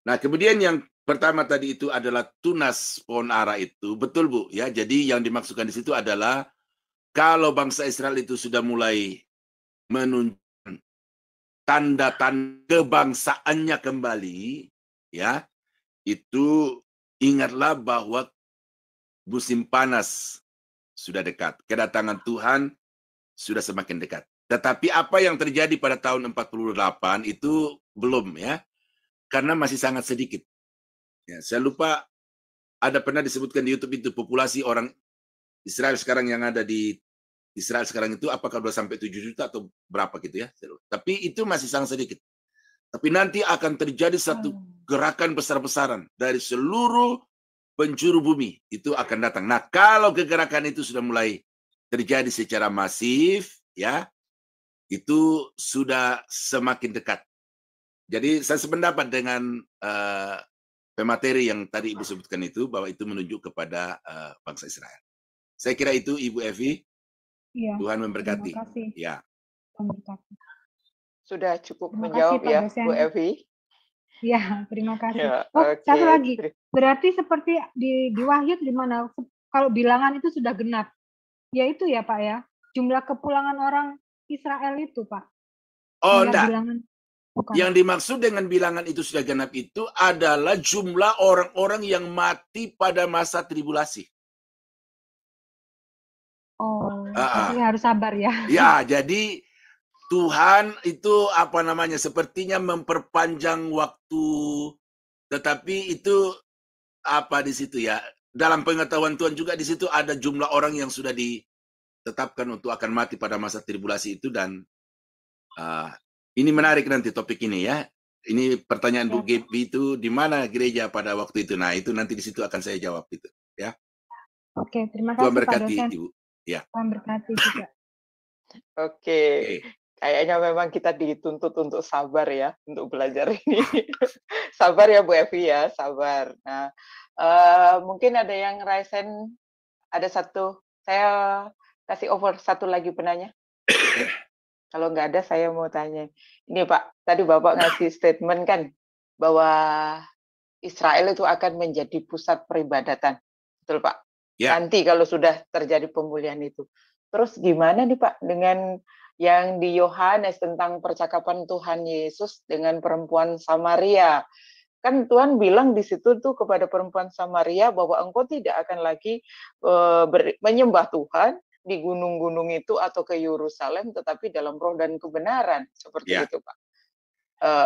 Nah, kemudian yang pertama tadi itu adalah tunas pohon ara itu. Betul, Bu. Ya, jadi yang dimaksudkan di situ adalah kalau bangsa Israel itu sudah mulai menunjukkan tanda-tanda kebangsaannya kembali, ya, itu ingatlah bahwa musim panas sudah dekat. Kedatangan Tuhan sudah semakin dekat. Tetapi apa yang terjadi pada tahun 48 itu belum, ya. Karena masih sangat sedikit. Ya, saya lupa ada pernah disebutkan di YouTube itu populasi orang Israel sekarang yang ada di Israel sekarang itu apakah sudah sampai 7 juta atau berapa gitu ya. Tapi itu masih sangat sedikit. Tapi nanti akan terjadi satu gerakan besar-besaran dari seluruh penjuru bumi itu akan datang. Nah, kalau kegerakan itu sudah mulai terjadi secara masif, ya, itu sudah semakin dekat. Jadi saya sependapat dengan pemateri yang tadi Ibu sebutkan itu, bahwa itu menunjuk kepada bangsa Israel. Saya kira itu Ibu Evi. Iya. Tuhan memberkati. Terima kasih. Ya. Memberkati. Sudah cukup Terima menjawab kasih, Pak ya, dosen. Bu Evi. Ya, terima kasih. Ya, Satu oke. lagi. Berarti seperti di Wahyu di mana kalau bilangan itu sudah genap. Ya itu ya, Pak ya. Jumlah kepulangan orang Israel itu, Pak. Oh, Jumlah enggak. bilangan. Bukan. Yang dimaksud dengan bilangan itu sudah genap itu adalah jumlah orang-orang yang mati pada masa tribulasi. Oh, jadi harus sabar ya. Ya, jadi Tuhan itu apa namanya, sepertinya memperpanjang waktu, tetapi itu apa di situ ya, dalam pengetahuan Tuhan juga di situ ada jumlah orang yang sudah ditetapkan untuk akan mati pada masa tribulasi itu. Dan ini menarik nanti topik ini ya. Ini pertanyaan Bu Gaby itu di mana gereja pada waktu itu. Nah, itu nanti di situ akan saya jawab itu ya. Oke, terima Tuhan kasih Pak berkati, dosen. Ibu. Ya. Tuhan berkati juga. Oke. Kayaknya memang kita dituntut untuk sabar ya, untuk belajar ini. Sabar ya Bu Evi ya, sabar. Nah, mungkin ada yang raise hand, ada satu, saya kasih over satu lagi penanya. Kalau nggak ada, saya mau tanya. Ini Pak, tadi Bapak ngasih statement kan, bahwa Israel itu akan menjadi pusat peribadatan. Betul Pak? Ya. Nanti kalau sudah terjadi pemulihan itu. Terus gimana nih Pak, dengan yang di Yohanes tentang percakapan Tuhan Yesus dengan perempuan Samaria? Kan Tuhan bilang di situ tuh kepada perempuan Samaria bahwa engkau tidak akan lagi menyembah Tuhan di gunung-gunung itu atau ke Yerusalem, tetapi dalam roh dan kebenaran. Seperti itu Pak.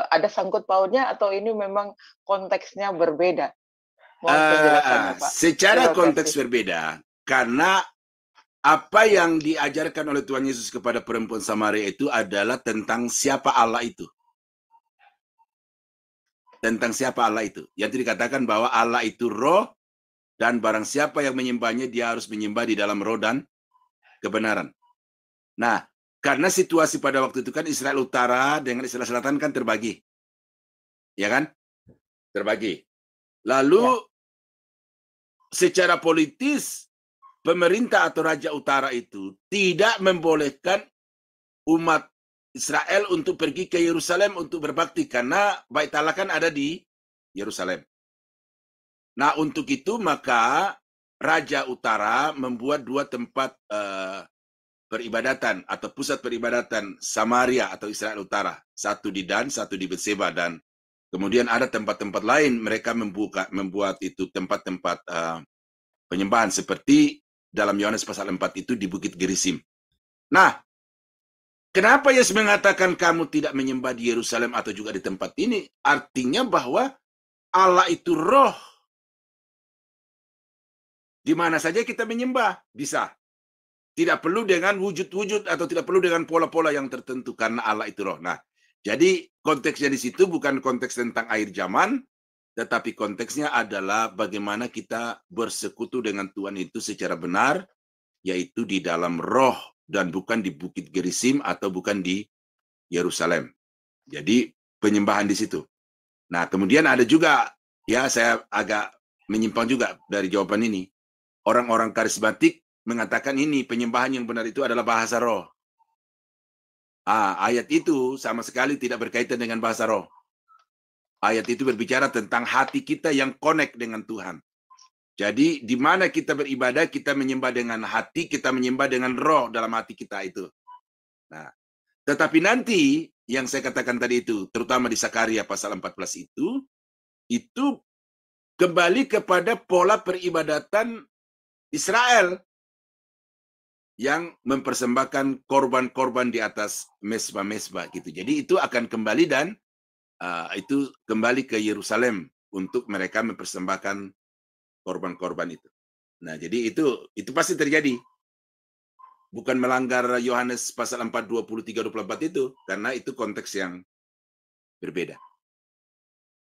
Ada sangkut pautnya atau ini memang konteksnya berbeda? Mohon penjelasannya Pak. Secara konteks berbeda, karena apa yang diajarkan oleh Tuhan Yesus kepada perempuan Samaria itu adalah tentang siapa Allah itu. Tentang siapa Allah itu. Yang dikatakan bahwa Allah itu roh, dan barang siapa yang menyembahnya, dia harus menyembah di dalam roh dan kebenaran. Nah, karena situasi pada waktu itu kan Israel Utara dengan Israel Selatan kan terbagi. Ya kan? Terbagi. Lalu secara politis, pemerintah atau Raja Utara itu tidak membolehkan umat Israel untuk pergi ke Yerusalem untuk berbakti, karena Bait Allah kan ada di Yerusalem. Nah, untuk itu maka Raja Utara membuat dua tempat peribadatan atau pusat peribadatan Samaria atau Israel Utara. Satu di Dan, satu di Betseba, dan kemudian ada tempat-tempat lain mereka membuat itu tempat-tempat penyembahan seperti dalam Yohanes pasal 4 itu di Bukit Gerizim. Nah, kenapa Yesus mengatakan kamu tidak menyembah di Yerusalem atau juga di tempat ini? Artinya bahwa Allah itu roh. Di mana saja kita menyembah, bisa. tidak perlu dengan wujud-wujud atau tidak perlu dengan pola-pola yang tertentu karena Allah itu roh. Nah, jadi konteksnya di situ bukan konteks tentang akhir zaman, tetapi konteksnya adalah bagaimana kita bersekutu dengan Tuhan itu secara benar, yaitu di dalam roh dan bukan di Bukit Gerizim atau bukan di Yerusalem. Jadi penyembahan di situ. Nah, kemudian ada juga, ya saya agak menyimpang juga dari jawaban ini. Orang-orang karismatik mengatakan ini penyembahan yang benar itu adalah bahasa roh. Ayat itu sama sekali tidak berkaitan dengan bahasa roh. Ayat itu berbicara tentang hati kita yang connect dengan Tuhan. Jadi di mana kita beribadah, kita menyembah dengan hati, kita menyembah dengan roh dalam hati kita itu. Nah, tetapi nanti yang saya katakan tadi itu, terutama di Sakaria pasal 14 itu kembali kepada pola peribadatan Israel yang mempersembahkan korban-korban di atas mesbah-mesbah gitu. Jadi itu akan kembali dan itu kembali ke Yerusalem untuk mereka mempersembahkan korban-korban itu. Nah, jadi itu pasti terjadi. Bukan melanggar Yohanes pasal 4, 23, 24 itu, karena itu konteks yang berbeda.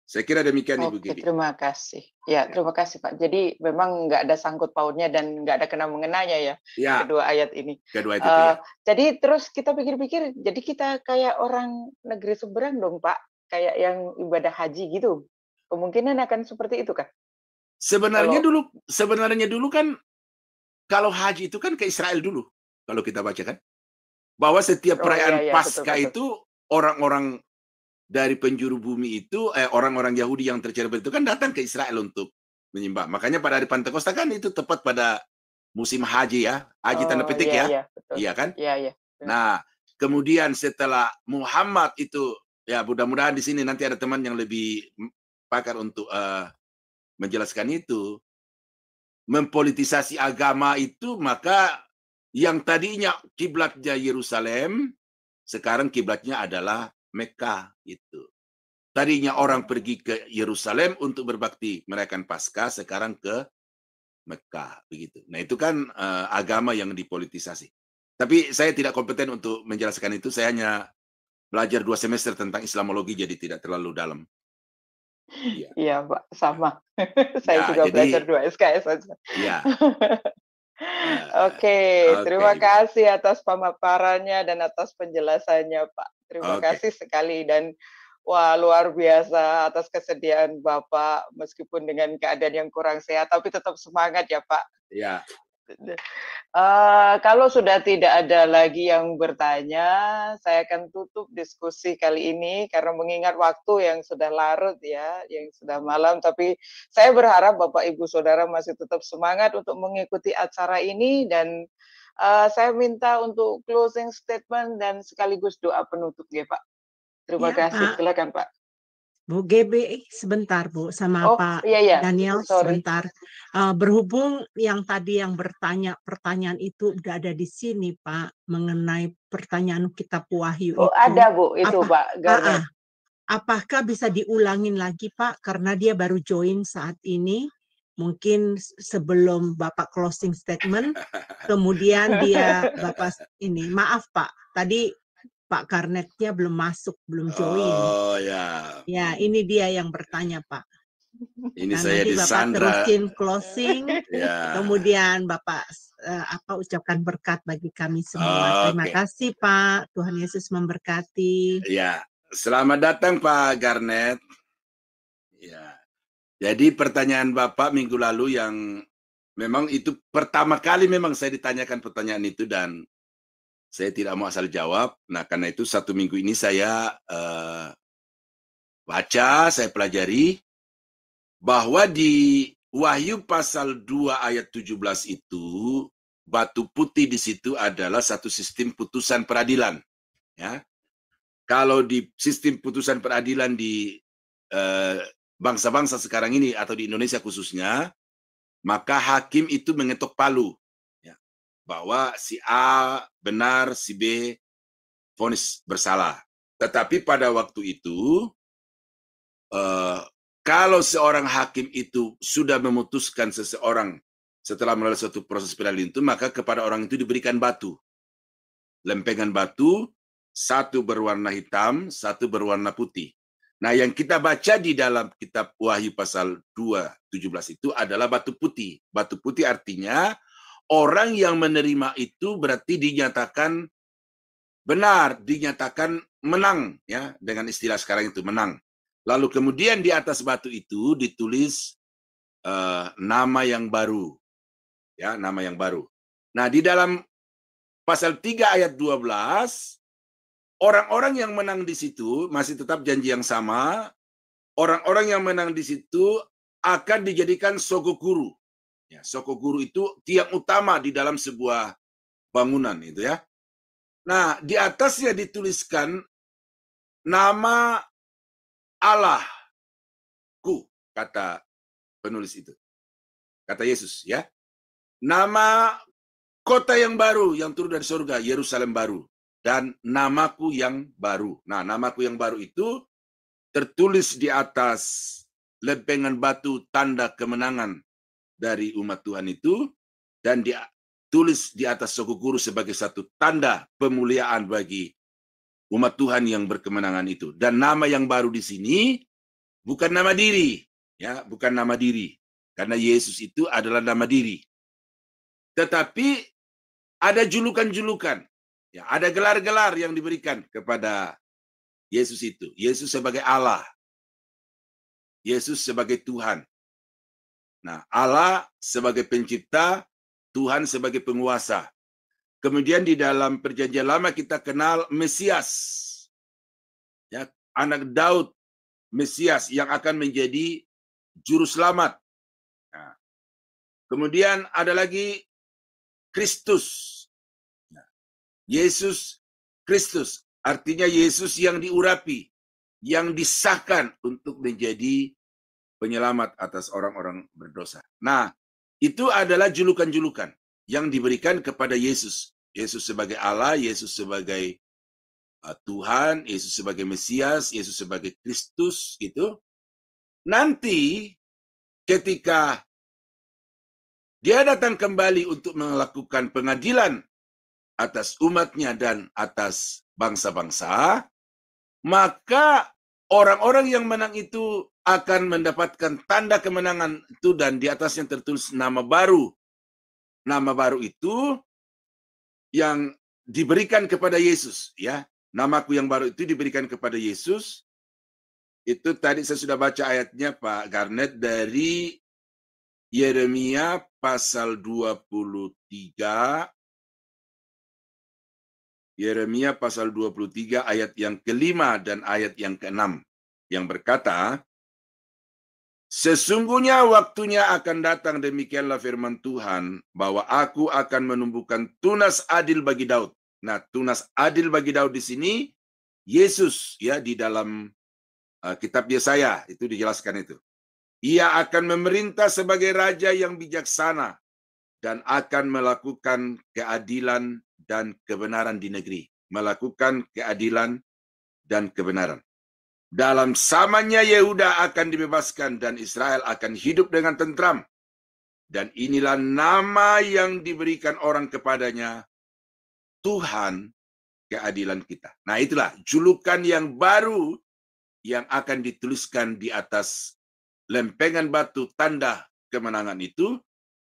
Saya kira demikian, Ibu Gibi. Terima kasih. Ya, terima kasih Pak. Jadi memang nggak ada sangkut pautnya dan nggak ada kena mengenanya ya, kedua ayat ini. Kedua ayat itu, ya. Jadi terus kita pikir-pikir, jadi kita kayak orang negeri seberang dong Pak, kayak yang ibadah haji gitu. Kemungkinan akan seperti itu kah? Sebenarnya dulu kan kalau haji itu kan ke Israel dulu, kalau kita baca kan, bahwa setiap perayaan Paskah itu orang-orang dari penjuru bumi itu, orang-orang Yahudi yang tercerabut itu kan datang ke Israel untuk menyembah. Makanya pada hari Pentakosta kan itu tepat pada musim haji ya, haji tanda petik ya, iya kan? Iya. Nah, kemudian setelah Muhammad itu, ya mudah-mudahan di sini nanti ada teman yang lebih pakar untuk menjelaskan itu, mempolitisasi agama itu, maka yang tadinya kiblatnya Yerusalem, sekarang kiblatnya adalah Mekah itu. Tadinya orang pergi ke Yerusalem untuk berbakti merayakan Paskah, sekarang ke Mekah begitu. Nah, itu kan agama yang dipolitisasi. Tapi saya tidak kompeten untuk menjelaskan itu, saya hanya belajar 2 semester tentang Islamologi, jadi tidak terlalu dalam. Iya, Pak, sama. Saya juga belajar 2 SKS saja. Iya. Oke, terima kasih atas pemaparannya dan atas penjelasannya, Pak. Terima kasih sekali dan wah, luar biasa atas kesediaan Bapak meskipun dengan keadaan yang kurang sehat, tapi tetap semangat ya, Pak. Iya. Kalau sudah tidak ada lagi yang bertanya, saya akan tutup diskusi kali ini karena mengingat waktu yang sudah larut ya, yang sudah malam. Tapi saya berharap Bapak Ibu Saudara masih tetap semangat untuk mengikuti acara ini dan saya minta untuk closing statement dan sekaligus doa penutup ya Pak. Terima kasih. Pak. Silakan Pak. Bu GB, sebentar Bu, sama Pak Daniel, sebentar. Berhubung yang tadi yang bertanya pertanyaan itu udah ada di sini Pak, mengenai pertanyaan kitab Wahyu itu. Ada Bu, itu Pak Garnet. Apakah bisa diulangin lagi Pak, karena dia baru join saat ini, mungkin sebelum Bapak closing statement, kemudian dia Bapak ini, maaf Pak, tadi Pak Garnetnya belum masuk, belum join. Oh ya. Ya, ini dia yang bertanya Pak. Ini nah, saya nanti disandra. Bapak terusin closing, kemudian Bapak ucapkan berkat bagi kami semua. Terima kasih Pak. Tuhan Yesus memberkati. Ya, selamat datang Pak Garnet. Ya, jadi pertanyaan Bapak minggu lalu yang memang itu pertama kali memang saya ditanyakan pertanyaan itu dan saya tidak mau asal jawab. Nah, karena itu 1 minggu ini saya baca, saya pelajari bahwa di Wahyu pasal 2 ayat 17 itu batu putih di situ adalah satu sistem putusan peradilan. Ya, kalau di sistem putusan peradilan di bangsa-bangsa sekarang ini atau di Indonesia khususnya, maka hakim itu mengetok palu. Bahwa si A benar, si B vonis bersalah. Tetapi pada waktu itu, kalau seorang hakim itu sudah memutuskan setelah melalui suatu proses pengadilan itu, maka kepada orang itu diberikan batu. Lempengan batu, satu berwarna hitam, satu berwarna putih. Nah, yang kita baca di dalam kitab Wahyu pasal 2:17 itu adalah batu putih. Batu putih artinya orang yang menerima itu berarti dinyatakan benar, dinyatakan menang, ya, dengan istilah sekarang itu menang. Lalu kemudian di atas batu itu ditulis nama yang baru, ya, nama yang baru. Nah, di dalam pasal 3 ayat 12, orang-orang yang menang di situ masih tetap janji yang sama. Orang-orang yang menang di situ akan dijadikan sogokuru. Ya, sogokuru itu tiang utama di dalam sebuah bangunan itu, ya. Nah, di atasnya dituliskan nama Allahku, kata penulis itu. Kata Yesus, ya. Nama kota yang baru yang turun dari surga, Yerusalem baru. Dan namaku yang baru. Nah, namaku yang baru itu tertulis di atas lempengan batu tanda kemenangan dari umat Tuhan itu. Dan ditulis di atas sogokuru sebagai satu tanda pemuliaan bagi umat Tuhan yang berkemenangan itu. Dan nama yang baru di sini bukan nama diri. Ya, bukan nama diri. Karena Yesus itu adalah nama diri. Tetapi ada julukan-julukan, ya, ada gelar-gelar yang diberikan kepada Yesus itu. Yesus sebagai Allah, Yesus sebagai Tuhan. Nah, Allah sebagai pencipta, Tuhan sebagai penguasa. Kemudian di dalam Perjanjian Lama kita kenal Mesias, ya, anak Daud, Mesias yang akan menjadi juru selamat. Nah, kemudian ada lagi Kristus. Yesus Kristus, artinya Yesus yang diurapi, yang disahkan untuk menjadi penyelamat atas orang-orang berdosa. Nah, itu adalah julukan-julukan yang diberikan kepada Yesus. Yesus sebagai Allah, Yesus sebagai Tuhan, Yesus sebagai Mesias, Yesus sebagai Kristus, gitu. Nanti ketika dia datang kembali untuk melakukan pengadilan atas umatnya dan atas bangsa-bangsa, maka orang-orang yang menang itu akan mendapatkan tanda kemenangan itu dan di atasnya tertulis nama baru. Nama baru itu yang diberikan kepada Yesus, ya. Namaku yang baru itu diberikan kepada Yesus. Itu tadi saya sudah baca ayatnya, Pak Garnet, dari Yeremia pasal 23. Yeremia pasal 23 ayat yang ke-5 dan ayat yang ke-6 yang berkata, sesungguhnya waktunya akan datang, demikianlah firman Tuhan, bahwa aku akan menumbuhkan tunas adil bagi Daud. Nah, tunas adil bagi Daud di sini Yesus, ya, di dalam kitab Yesaya itu dijelaskan itu. Ia akan memerintah sebagai raja yang bijaksana dan akan melakukan keadilan dan kebenaran di negeri. Melakukan keadilan dan kebenaran. Dalam samanya Yehuda akan dibebaskan dan Israel akan hidup dengan tentram. Dan inilah nama yang diberikan orang kepadanya, Tuhan keadilan kita. Nah, itulah julukan yang baru yang akan dituliskan di atas lempengan batu tanda kemenangan itu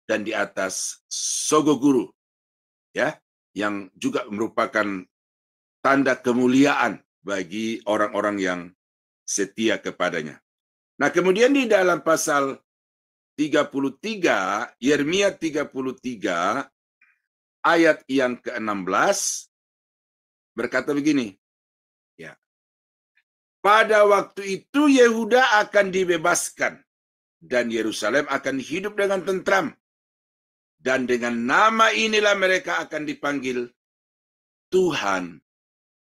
dan di atas sogokuru, ya, yang juga merupakan tanda kemuliaan bagi orang-orang yang setia kepadanya. Nah, kemudian di dalam pasal 33, Yeremia 33 ayat yang ke-16 berkata begini, ya. Pada waktu itu Yehuda akan dibebaskan dan Yerusalem akan hidup dengan tentram. Dan dengan nama inilah mereka akan dipanggil Tuhan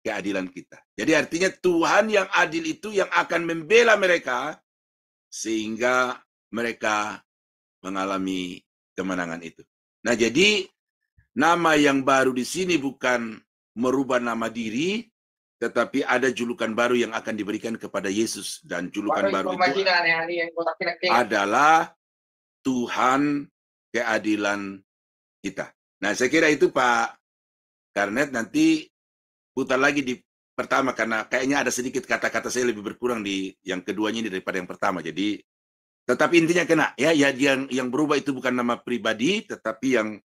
keadilan kita. Jadi artinya Tuhan yang adil itu yang akan membela mereka sehingga mereka mengalami kemenangan itu. Nah, jadi nama yang baru di sini bukan merubah nama diri, tetapi ada julukan baru yang akan diberikan kepada Yesus. Dan julukan baru itu adalah Tuhan keadilan kita. Nah, saya kira itu Pak Karnet, nanti putar lagi di pertama, karena kayaknya ada sedikit kata-kata saya lebih berkurang di yang keduanya ini daripada yang pertama. Jadi, tetapi intinya kena ya, yang berubah itu bukan nama pribadi, tetapi yang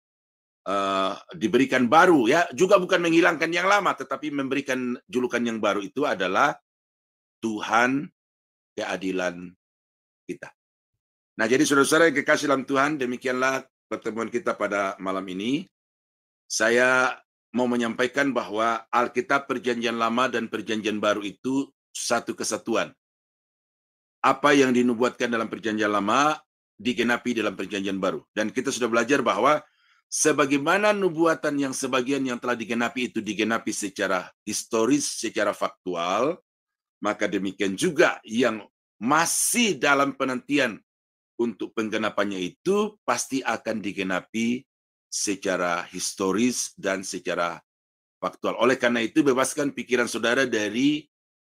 diberikan baru ya, juga bukan menghilangkan yang lama, tetapi memberikan julukan yang baru itu adalah Tuhan keadilan kita. Nah, jadi saudara-saudara yang kekasih dalam Tuhan, demikianlah pertemuan kita pada malam ini. Saya mau menyampaikan bahwa Alkitab Perjanjian Lama dan Perjanjian Baru itu satu kesatuan. Apa yang dinubuatkan dalam Perjanjian Lama digenapi dalam Perjanjian Baru. Dan kita sudah belajar bahwa sebagaimana nubuatan yang sebagian yang telah digenapi itu digenapi secara historis, secara faktual, maka demikian juga yang masih dalam penantian untuk penggenapannya itu pasti akan digenapi secara historis dan secara faktual. Oleh karena itu, bebaskan pikiran saudara dari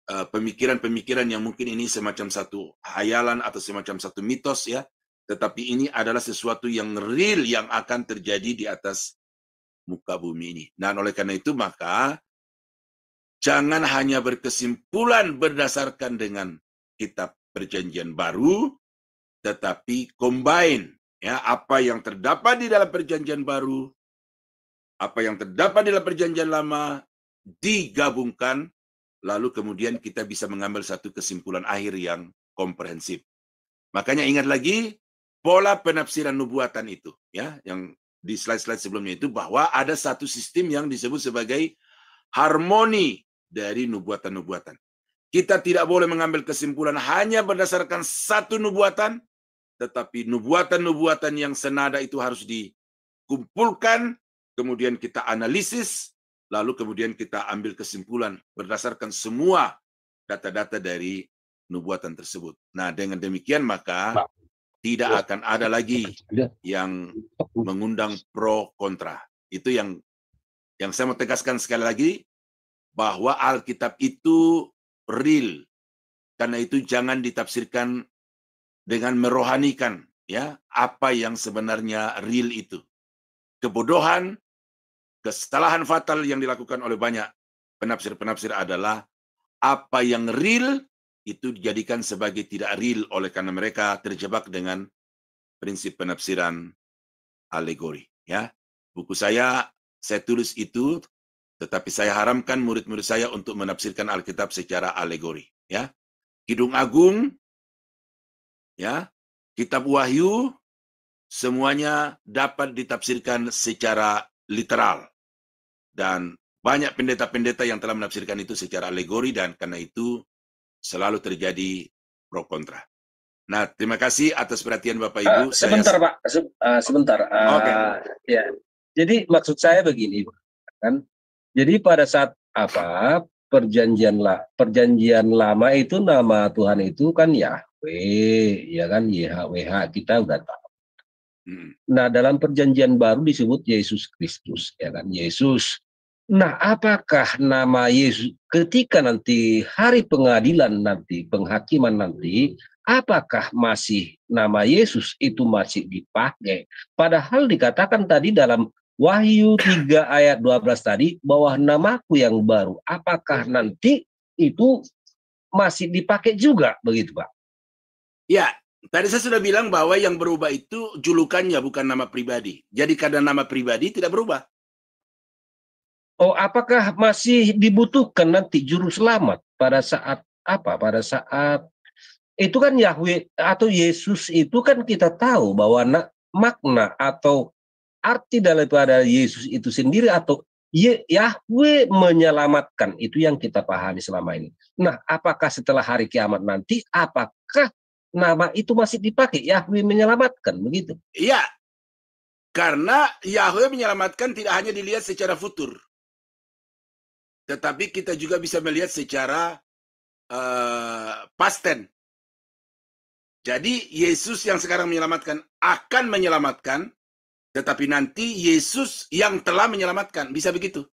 pemikiran-pemikiran yang mungkin ini semacam satu hayalan atau semacam satu mitos ya, tetapi ini adalah sesuatu yang real yang akan terjadi di atas muka bumi ini. Dan oleh karena itu maka jangan hanya berkesimpulan berdasarkan dengan kitab Perjanjian Baru, tetapi combine ya, apa yang terdapat di dalam Perjanjian Baru, apa yang terdapat di dalam Perjanjian Lama digabungkan, lalu kemudian kita bisa mengambil satu kesimpulan akhir yang komprehensif. Makanya ingat lagi pola penafsiran nubuatan itu ya, yang di slide-slide sebelumnya itu, bahwa ada satu sistem yang disebut sebagai harmoni dari nubuatan-nubuatan. Kita tidak boleh mengambil kesimpulan hanya berdasarkan satu nubuatan, tetapi nubuatan-nubuatan yang senada itu harus dikumpulkan, kemudian kita analisis, lalu kemudian kita ambil kesimpulan berdasarkan semua data-data dari nubuatan tersebut. Nah, dengan demikian maka tidak akan ada lagi yang mengundang pro kontra. Itu yang saya mau tegaskan sekali lagi, bahwa Alkitab itu real. Karena itu jangan ditafsirkan dengan merohanikan ya apa yang sebenarnya real itu. Kebodohan, kesalahan fatal yang dilakukan oleh banyak penafsir-penafsir adalah apa yang real itu dijadikan sebagai tidak real oleh karena mereka terjebak dengan prinsip penafsiran alegori ya. Buku saya tulis itu, tetapi saya haramkan murid-murid saya untuk menafsirkan Alkitab secara alegori ya. Kidung Agung ya, Kitab Wahyu semuanya dapat ditafsirkan secara literal, dan banyak pendeta-pendeta yang telah menafsirkan itu secara alegori, dan karena itu selalu terjadi pro kontra. Nah, terima kasih atas perhatian Bapak Ibu. Sebentar Pak, sebentar. Oke. Ya. Jadi maksud saya begini, kan? Jadi pada saat perjanjian lama itu nama Tuhan itu kan Yahweh, ya kan, YHWH, kita udah tahu. Nah, dalam perjanjian baru disebut Yesus Kristus, ya kan, Yesus. Nah, apakah nama Yesus ketika nanti hari pengadilan nanti, penghakiman nanti, apakah masih nama Yesus itu masih dipakai? Padahal dikatakan tadi dalam Wahyu 3 ayat 12 tadi bahwa namaku yang baru, apakah nanti itu masih dipakai juga begitu Pak? Ya, tadi saya sudah bilang bahwa yang berubah itu julukannya, bukan nama pribadi. Jadi karena nama pribadi tidak berubah. Oh, apakah masih dibutuhkan nanti juru selamat pada saat apa? Pada saat itu kan Yahweh atau Yesus itu kan kita tahu bahwa makna atau arti daripada Yesus itu sendiri atau Yahweh menyelamatkan, itu yang kita pahami selama ini. Nah, apakah setelah hari kiamat nanti, apakah nama itu masih dipakai, Yahweh menyelamatkan, begitu? Iya, karena Yahweh menyelamatkan tidak hanya dilihat secara futur, tetapi kita juga bisa melihat secara past tense. Jadi Yesus yang sekarang menyelamatkan akan menyelamatkan, tetapi nanti Yesus yang telah menyelamatkan. Bisa begitu?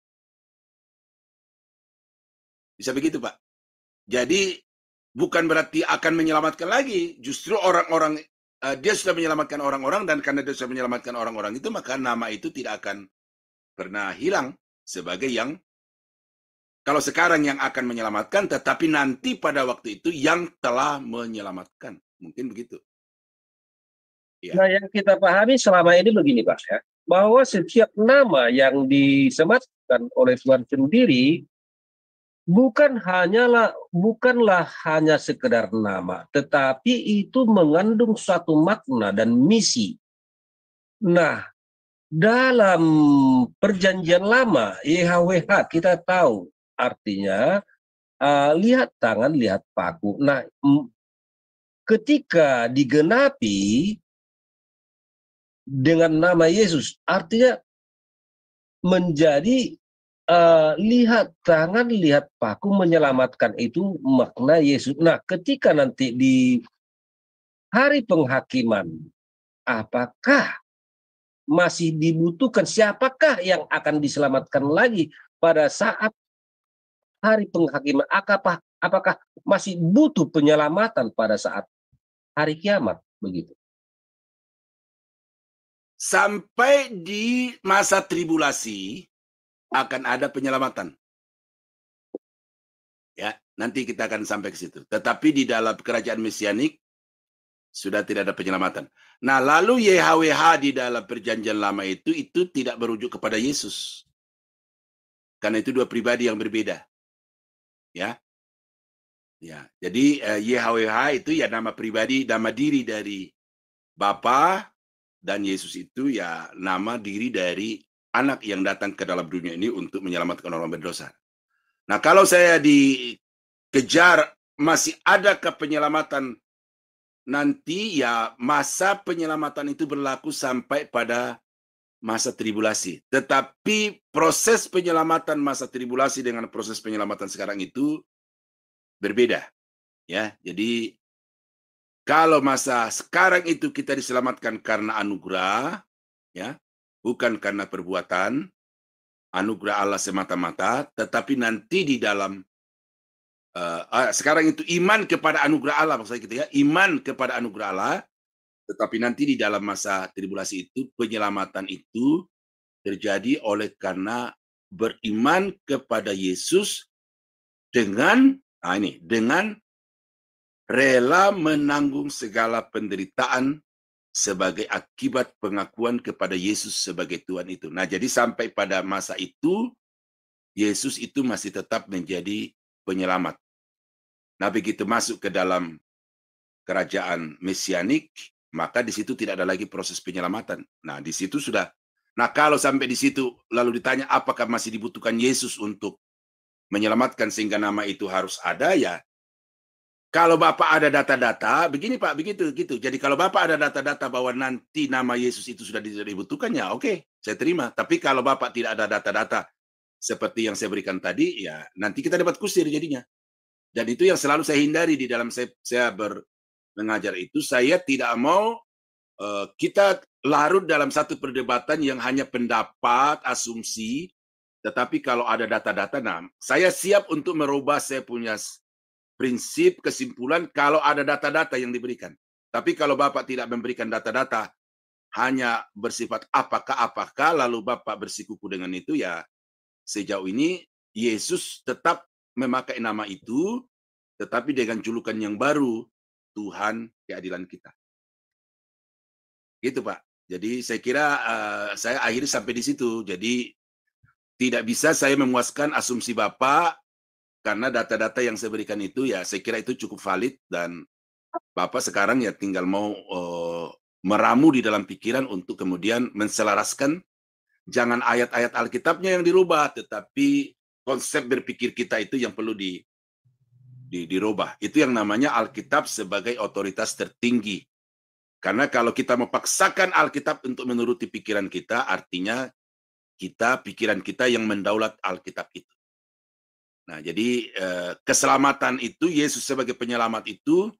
Bisa begitu, Pak. Jadi bukan berarti akan menyelamatkan lagi. Justru orang-orang dia sudah menyelamatkan orang-orang, dan karena dia sudah menyelamatkan orang-orang itu, maka nama itu tidak akan pernah hilang sebagai yang, kalau sekarang yang akan menyelamatkan, tetapi nanti pada waktu itu yang telah menyelamatkan. Mungkin begitu. Ya. Nah, yang kita pahami selama ini begini, Pak, ya, bahwa setiap nama yang disematkan oleh Tuhan sendiri bukanlah hanya sekedar nama, tetapi itu mengandung suatu makna dan misi. Nah, dalam perjanjian lama, YHWH, kita tahu artinya lihat tangan, lihat paku. Nah, ketika digenapi dengan nama Yesus, artinya menjadi lihat tangan, lihat paku, menyelamatkan, itu makna Yesus. Nah, ketika nanti di hari penghakiman, apakah masih dibutuhkan, siapakah yang akan diselamatkan lagi pada saat hari penghakiman? Apakah masih butuh penyelamatan pada saat hari kiamat? Begitu. Sampai di masa tribulasi akan ada penyelamatan. Ya, nanti kita akan sampai ke situ. Tetapi di dalam kerajaan mesianik sudah tidak ada penyelamatan. Nah, lalu YHWH di dalam perjanjian lama itu tidak merujuk kepada Yesus. Karena itu dua pribadi yang berbeda. Ya. Ya, jadi YHWH itu ya nama pribadi, nama diri dari Bapa, dan Yesus itu ya nama diri dari anak yang datang ke dalam dunia ini untuk menyelamatkan orang berdosa. Nah, kalau saya dikejar masih adakah penyelamatan nanti, ya masa penyelamatan itu berlaku sampai pada masa tribulasi. Tetapi proses penyelamatan masa tribulasi dengan proses penyelamatan sekarang itu berbeda. Ya, jadi kalau masa sekarang itu kita diselamatkan karena anugerah, ya, bukan karena perbuatan, anugerah Allah semata-mata, tetapi nanti di dalam sekarang itu iman kepada anugerah Allah, maksudnya gitu ya, iman kepada anugerah Allah, tetapi nanti di dalam masa tribulasi itu penyelamatan itu terjadi oleh karena beriman kepada Yesus dengan rela menanggung segala penderitaan sebagai akibat pengakuan kepada Yesus sebagai Tuhan itu. Nah, jadi sampai pada masa itu, Yesus itu masih tetap menjadi penyelamat. Nah, begitu masuk ke dalam kerajaan mesianik, maka di situ tidak ada lagi proses penyelamatan. Nah, di situ sudah. Nah, kalau sampai di situ lalu ditanya apakah masih dibutuhkan Yesus untuk menyelamatkan sehingga nama itu harus ada, ya. Kalau Bapak ada data-data, begini Pak, begitu gitu. Jadi kalau Bapak ada data-data bahwa nanti nama Yesus itu sudah dibutuhkan, ya oke, saya terima. Tapi kalau Bapak tidak ada data-data seperti yang saya berikan tadi, ya nanti kita dapat kusir jadinya. Dan itu yang selalu saya hindari di dalam saya mengajar itu. Saya tidak mau kita larut dalam satu perdebatan yang hanya pendapat, asumsi. Tetapi kalau ada data-data, nah saya siap untuk merubah saya punya prinsip, kesimpulan kalau ada data-data yang diberikan. Tapi kalau Bapak tidak memberikan data-data, hanya bersifat apakah, lalu Bapak bersikuku dengan itu, ya sejauh ini Yesus tetap memakai nama itu, tetapi dengan julukan yang baru, Tuhan keadilan kita. Gitu Pak. Jadi saya kira saya akhiri sampai di situ. Jadi tidak bisa saya memuaskan asumsi Bapak, karena data-data yang saya berikan itu ya saya kira itu cukup valid, dan Bapak sekarang ya tinggal mau meramu di dalam pikiran untuk kemudian menselaraskan, jangan ayat-ayat Alkitabnya yang dirubah, tetapi konsep berpikir kita itu yang perlu dirubah. Itu yang namanya Alkitab sebagai otoritas tertinggi. Karena kalau kita memaksakan Alkitab untuk menuruti pikiran kita, artinya pikiran kita yang mendaulat Alkitab itu. Nah, jadi keselamatan itu, Yesus sebagai penyelamat itu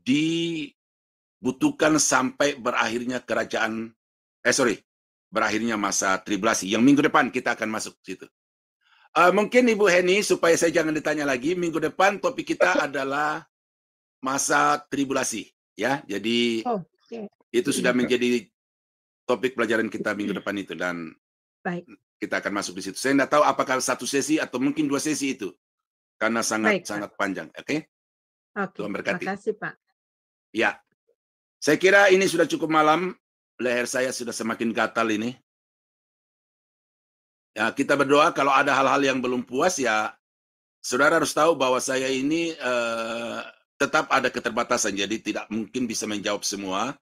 dibutuhkan sampai berakhirnya berakhirnya masa tribulasi. Yang minggu depan kita akan masuk ke situ. Mungkin Ibu Heni, supaya saya jangan ditanya lagi, minggu depan topik kita adalah masa tribulasi. Ya, jadi Itu sudah menjadi topik pelajaran kita minggu depan itu, dan Baik. kita akan masuk di situ. Saya tidak tahu apakah 1 sesi atau mungkin 2 sesi itu, karena Baik, sangat panjang. Oke? Oke, Tuhan terima berkati. kasih Pak. Ya, saya kira ini sudah cukup malam. Leher saya sudah semakin gatal ini. Ya, kita berdoa. Kalau ada hal-hal yang belum puas, ya saudara harus tahu bahwa saya ini tetap ada keterbatasan, jadi tidak mungkin bisa menjawab semua.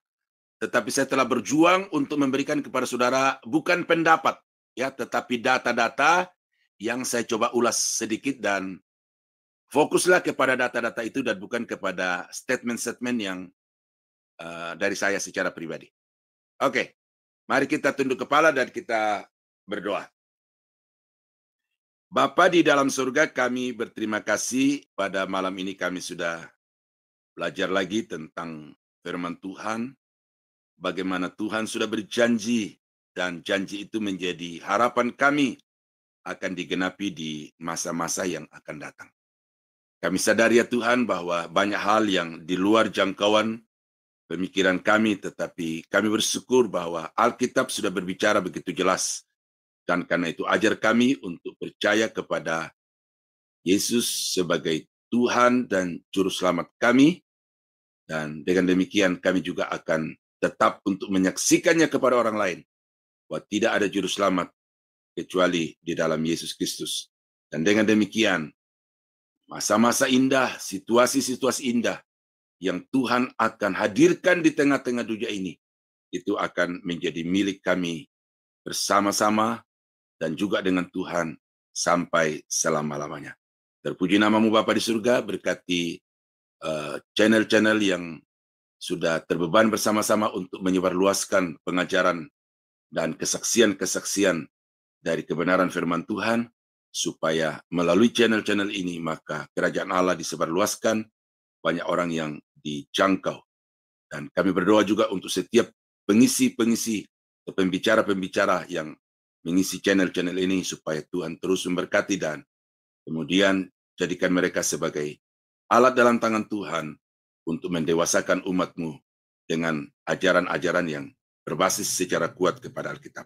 Tetapi saya telah berjuang untuk memberikan kepada saudara bukan pendapat, ya, tetapi data-data yang saya coba ulas sedikit, dan fokuslah kepada data-data itu dan bukan kepada statement-statement yang dari saya secara pribadi. Oke, mari kita tunduk kepala dan kita berdoa. Bapa di dalam surga, kami berterima kasih pada malam ini kami sudah belajar lagi tentang firman Tuhan, bagaimana Tuhan sudah berjanji dan janji itu menjadi harapan kami akan digenapi di masa-masa yang akan datang. Kami sadar ya Tuhan bahwa banyak hal yang di luar jangkauan pemikiran kami, tetapi kami bersyukur bahwa Alkitab sudah berbicara begitu jelas. Dan karena itu ajar kami untuk percaya kepada Yesus sebagai Tuhan dan Juru Selamat kami. Dan dengan demikian kami juga akan tetap untuk menyaksikannya kepada orang lain, bahwa tidak ada Juru Selamat kecuali di dalam Yesus Kristus. Dan dengan demikian, masa-masa indah, situasi-situasi indah yang Tuhan akan hadirkan di tengah-tengah dunia ini, itu akan menjadi milik kami bersama-sama dan juga dengan Tuhan sampai selama-lamanya. Terpuji namamu Bapa di surga, berkati channel-channel yang sudah terbeban bersama-sama untuk menyebarluaskan pengajaran dan kesaksian-kesaksian dari kebenaran firman Tuhan, supaya melalui channel-channel ini maka kerajaan Allah disebarluaskan, banyak orang yang dijangkau. Dan kami berdoa juga untuk setiap pengisi-pengisi atau pembicara-pembicara yang mengisi channel-channel ini, supaya Tuhan terus memberkati dan kemudian jadikan mereka sebagai alat dalam tangan Tuhan untuk mendewasakan umat-Mu dengan ajaran-ajaran yang berbasis secara kuat kepada Alkitab.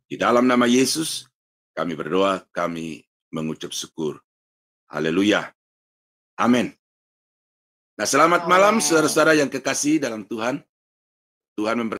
Di dalam nama Yesus, kami berdoa, kami mengucap syukur. Haleluya. Amin. Nah, selamat malam saudara-saudara yang kekasih dalam Tuhan. Tuhan memberkati.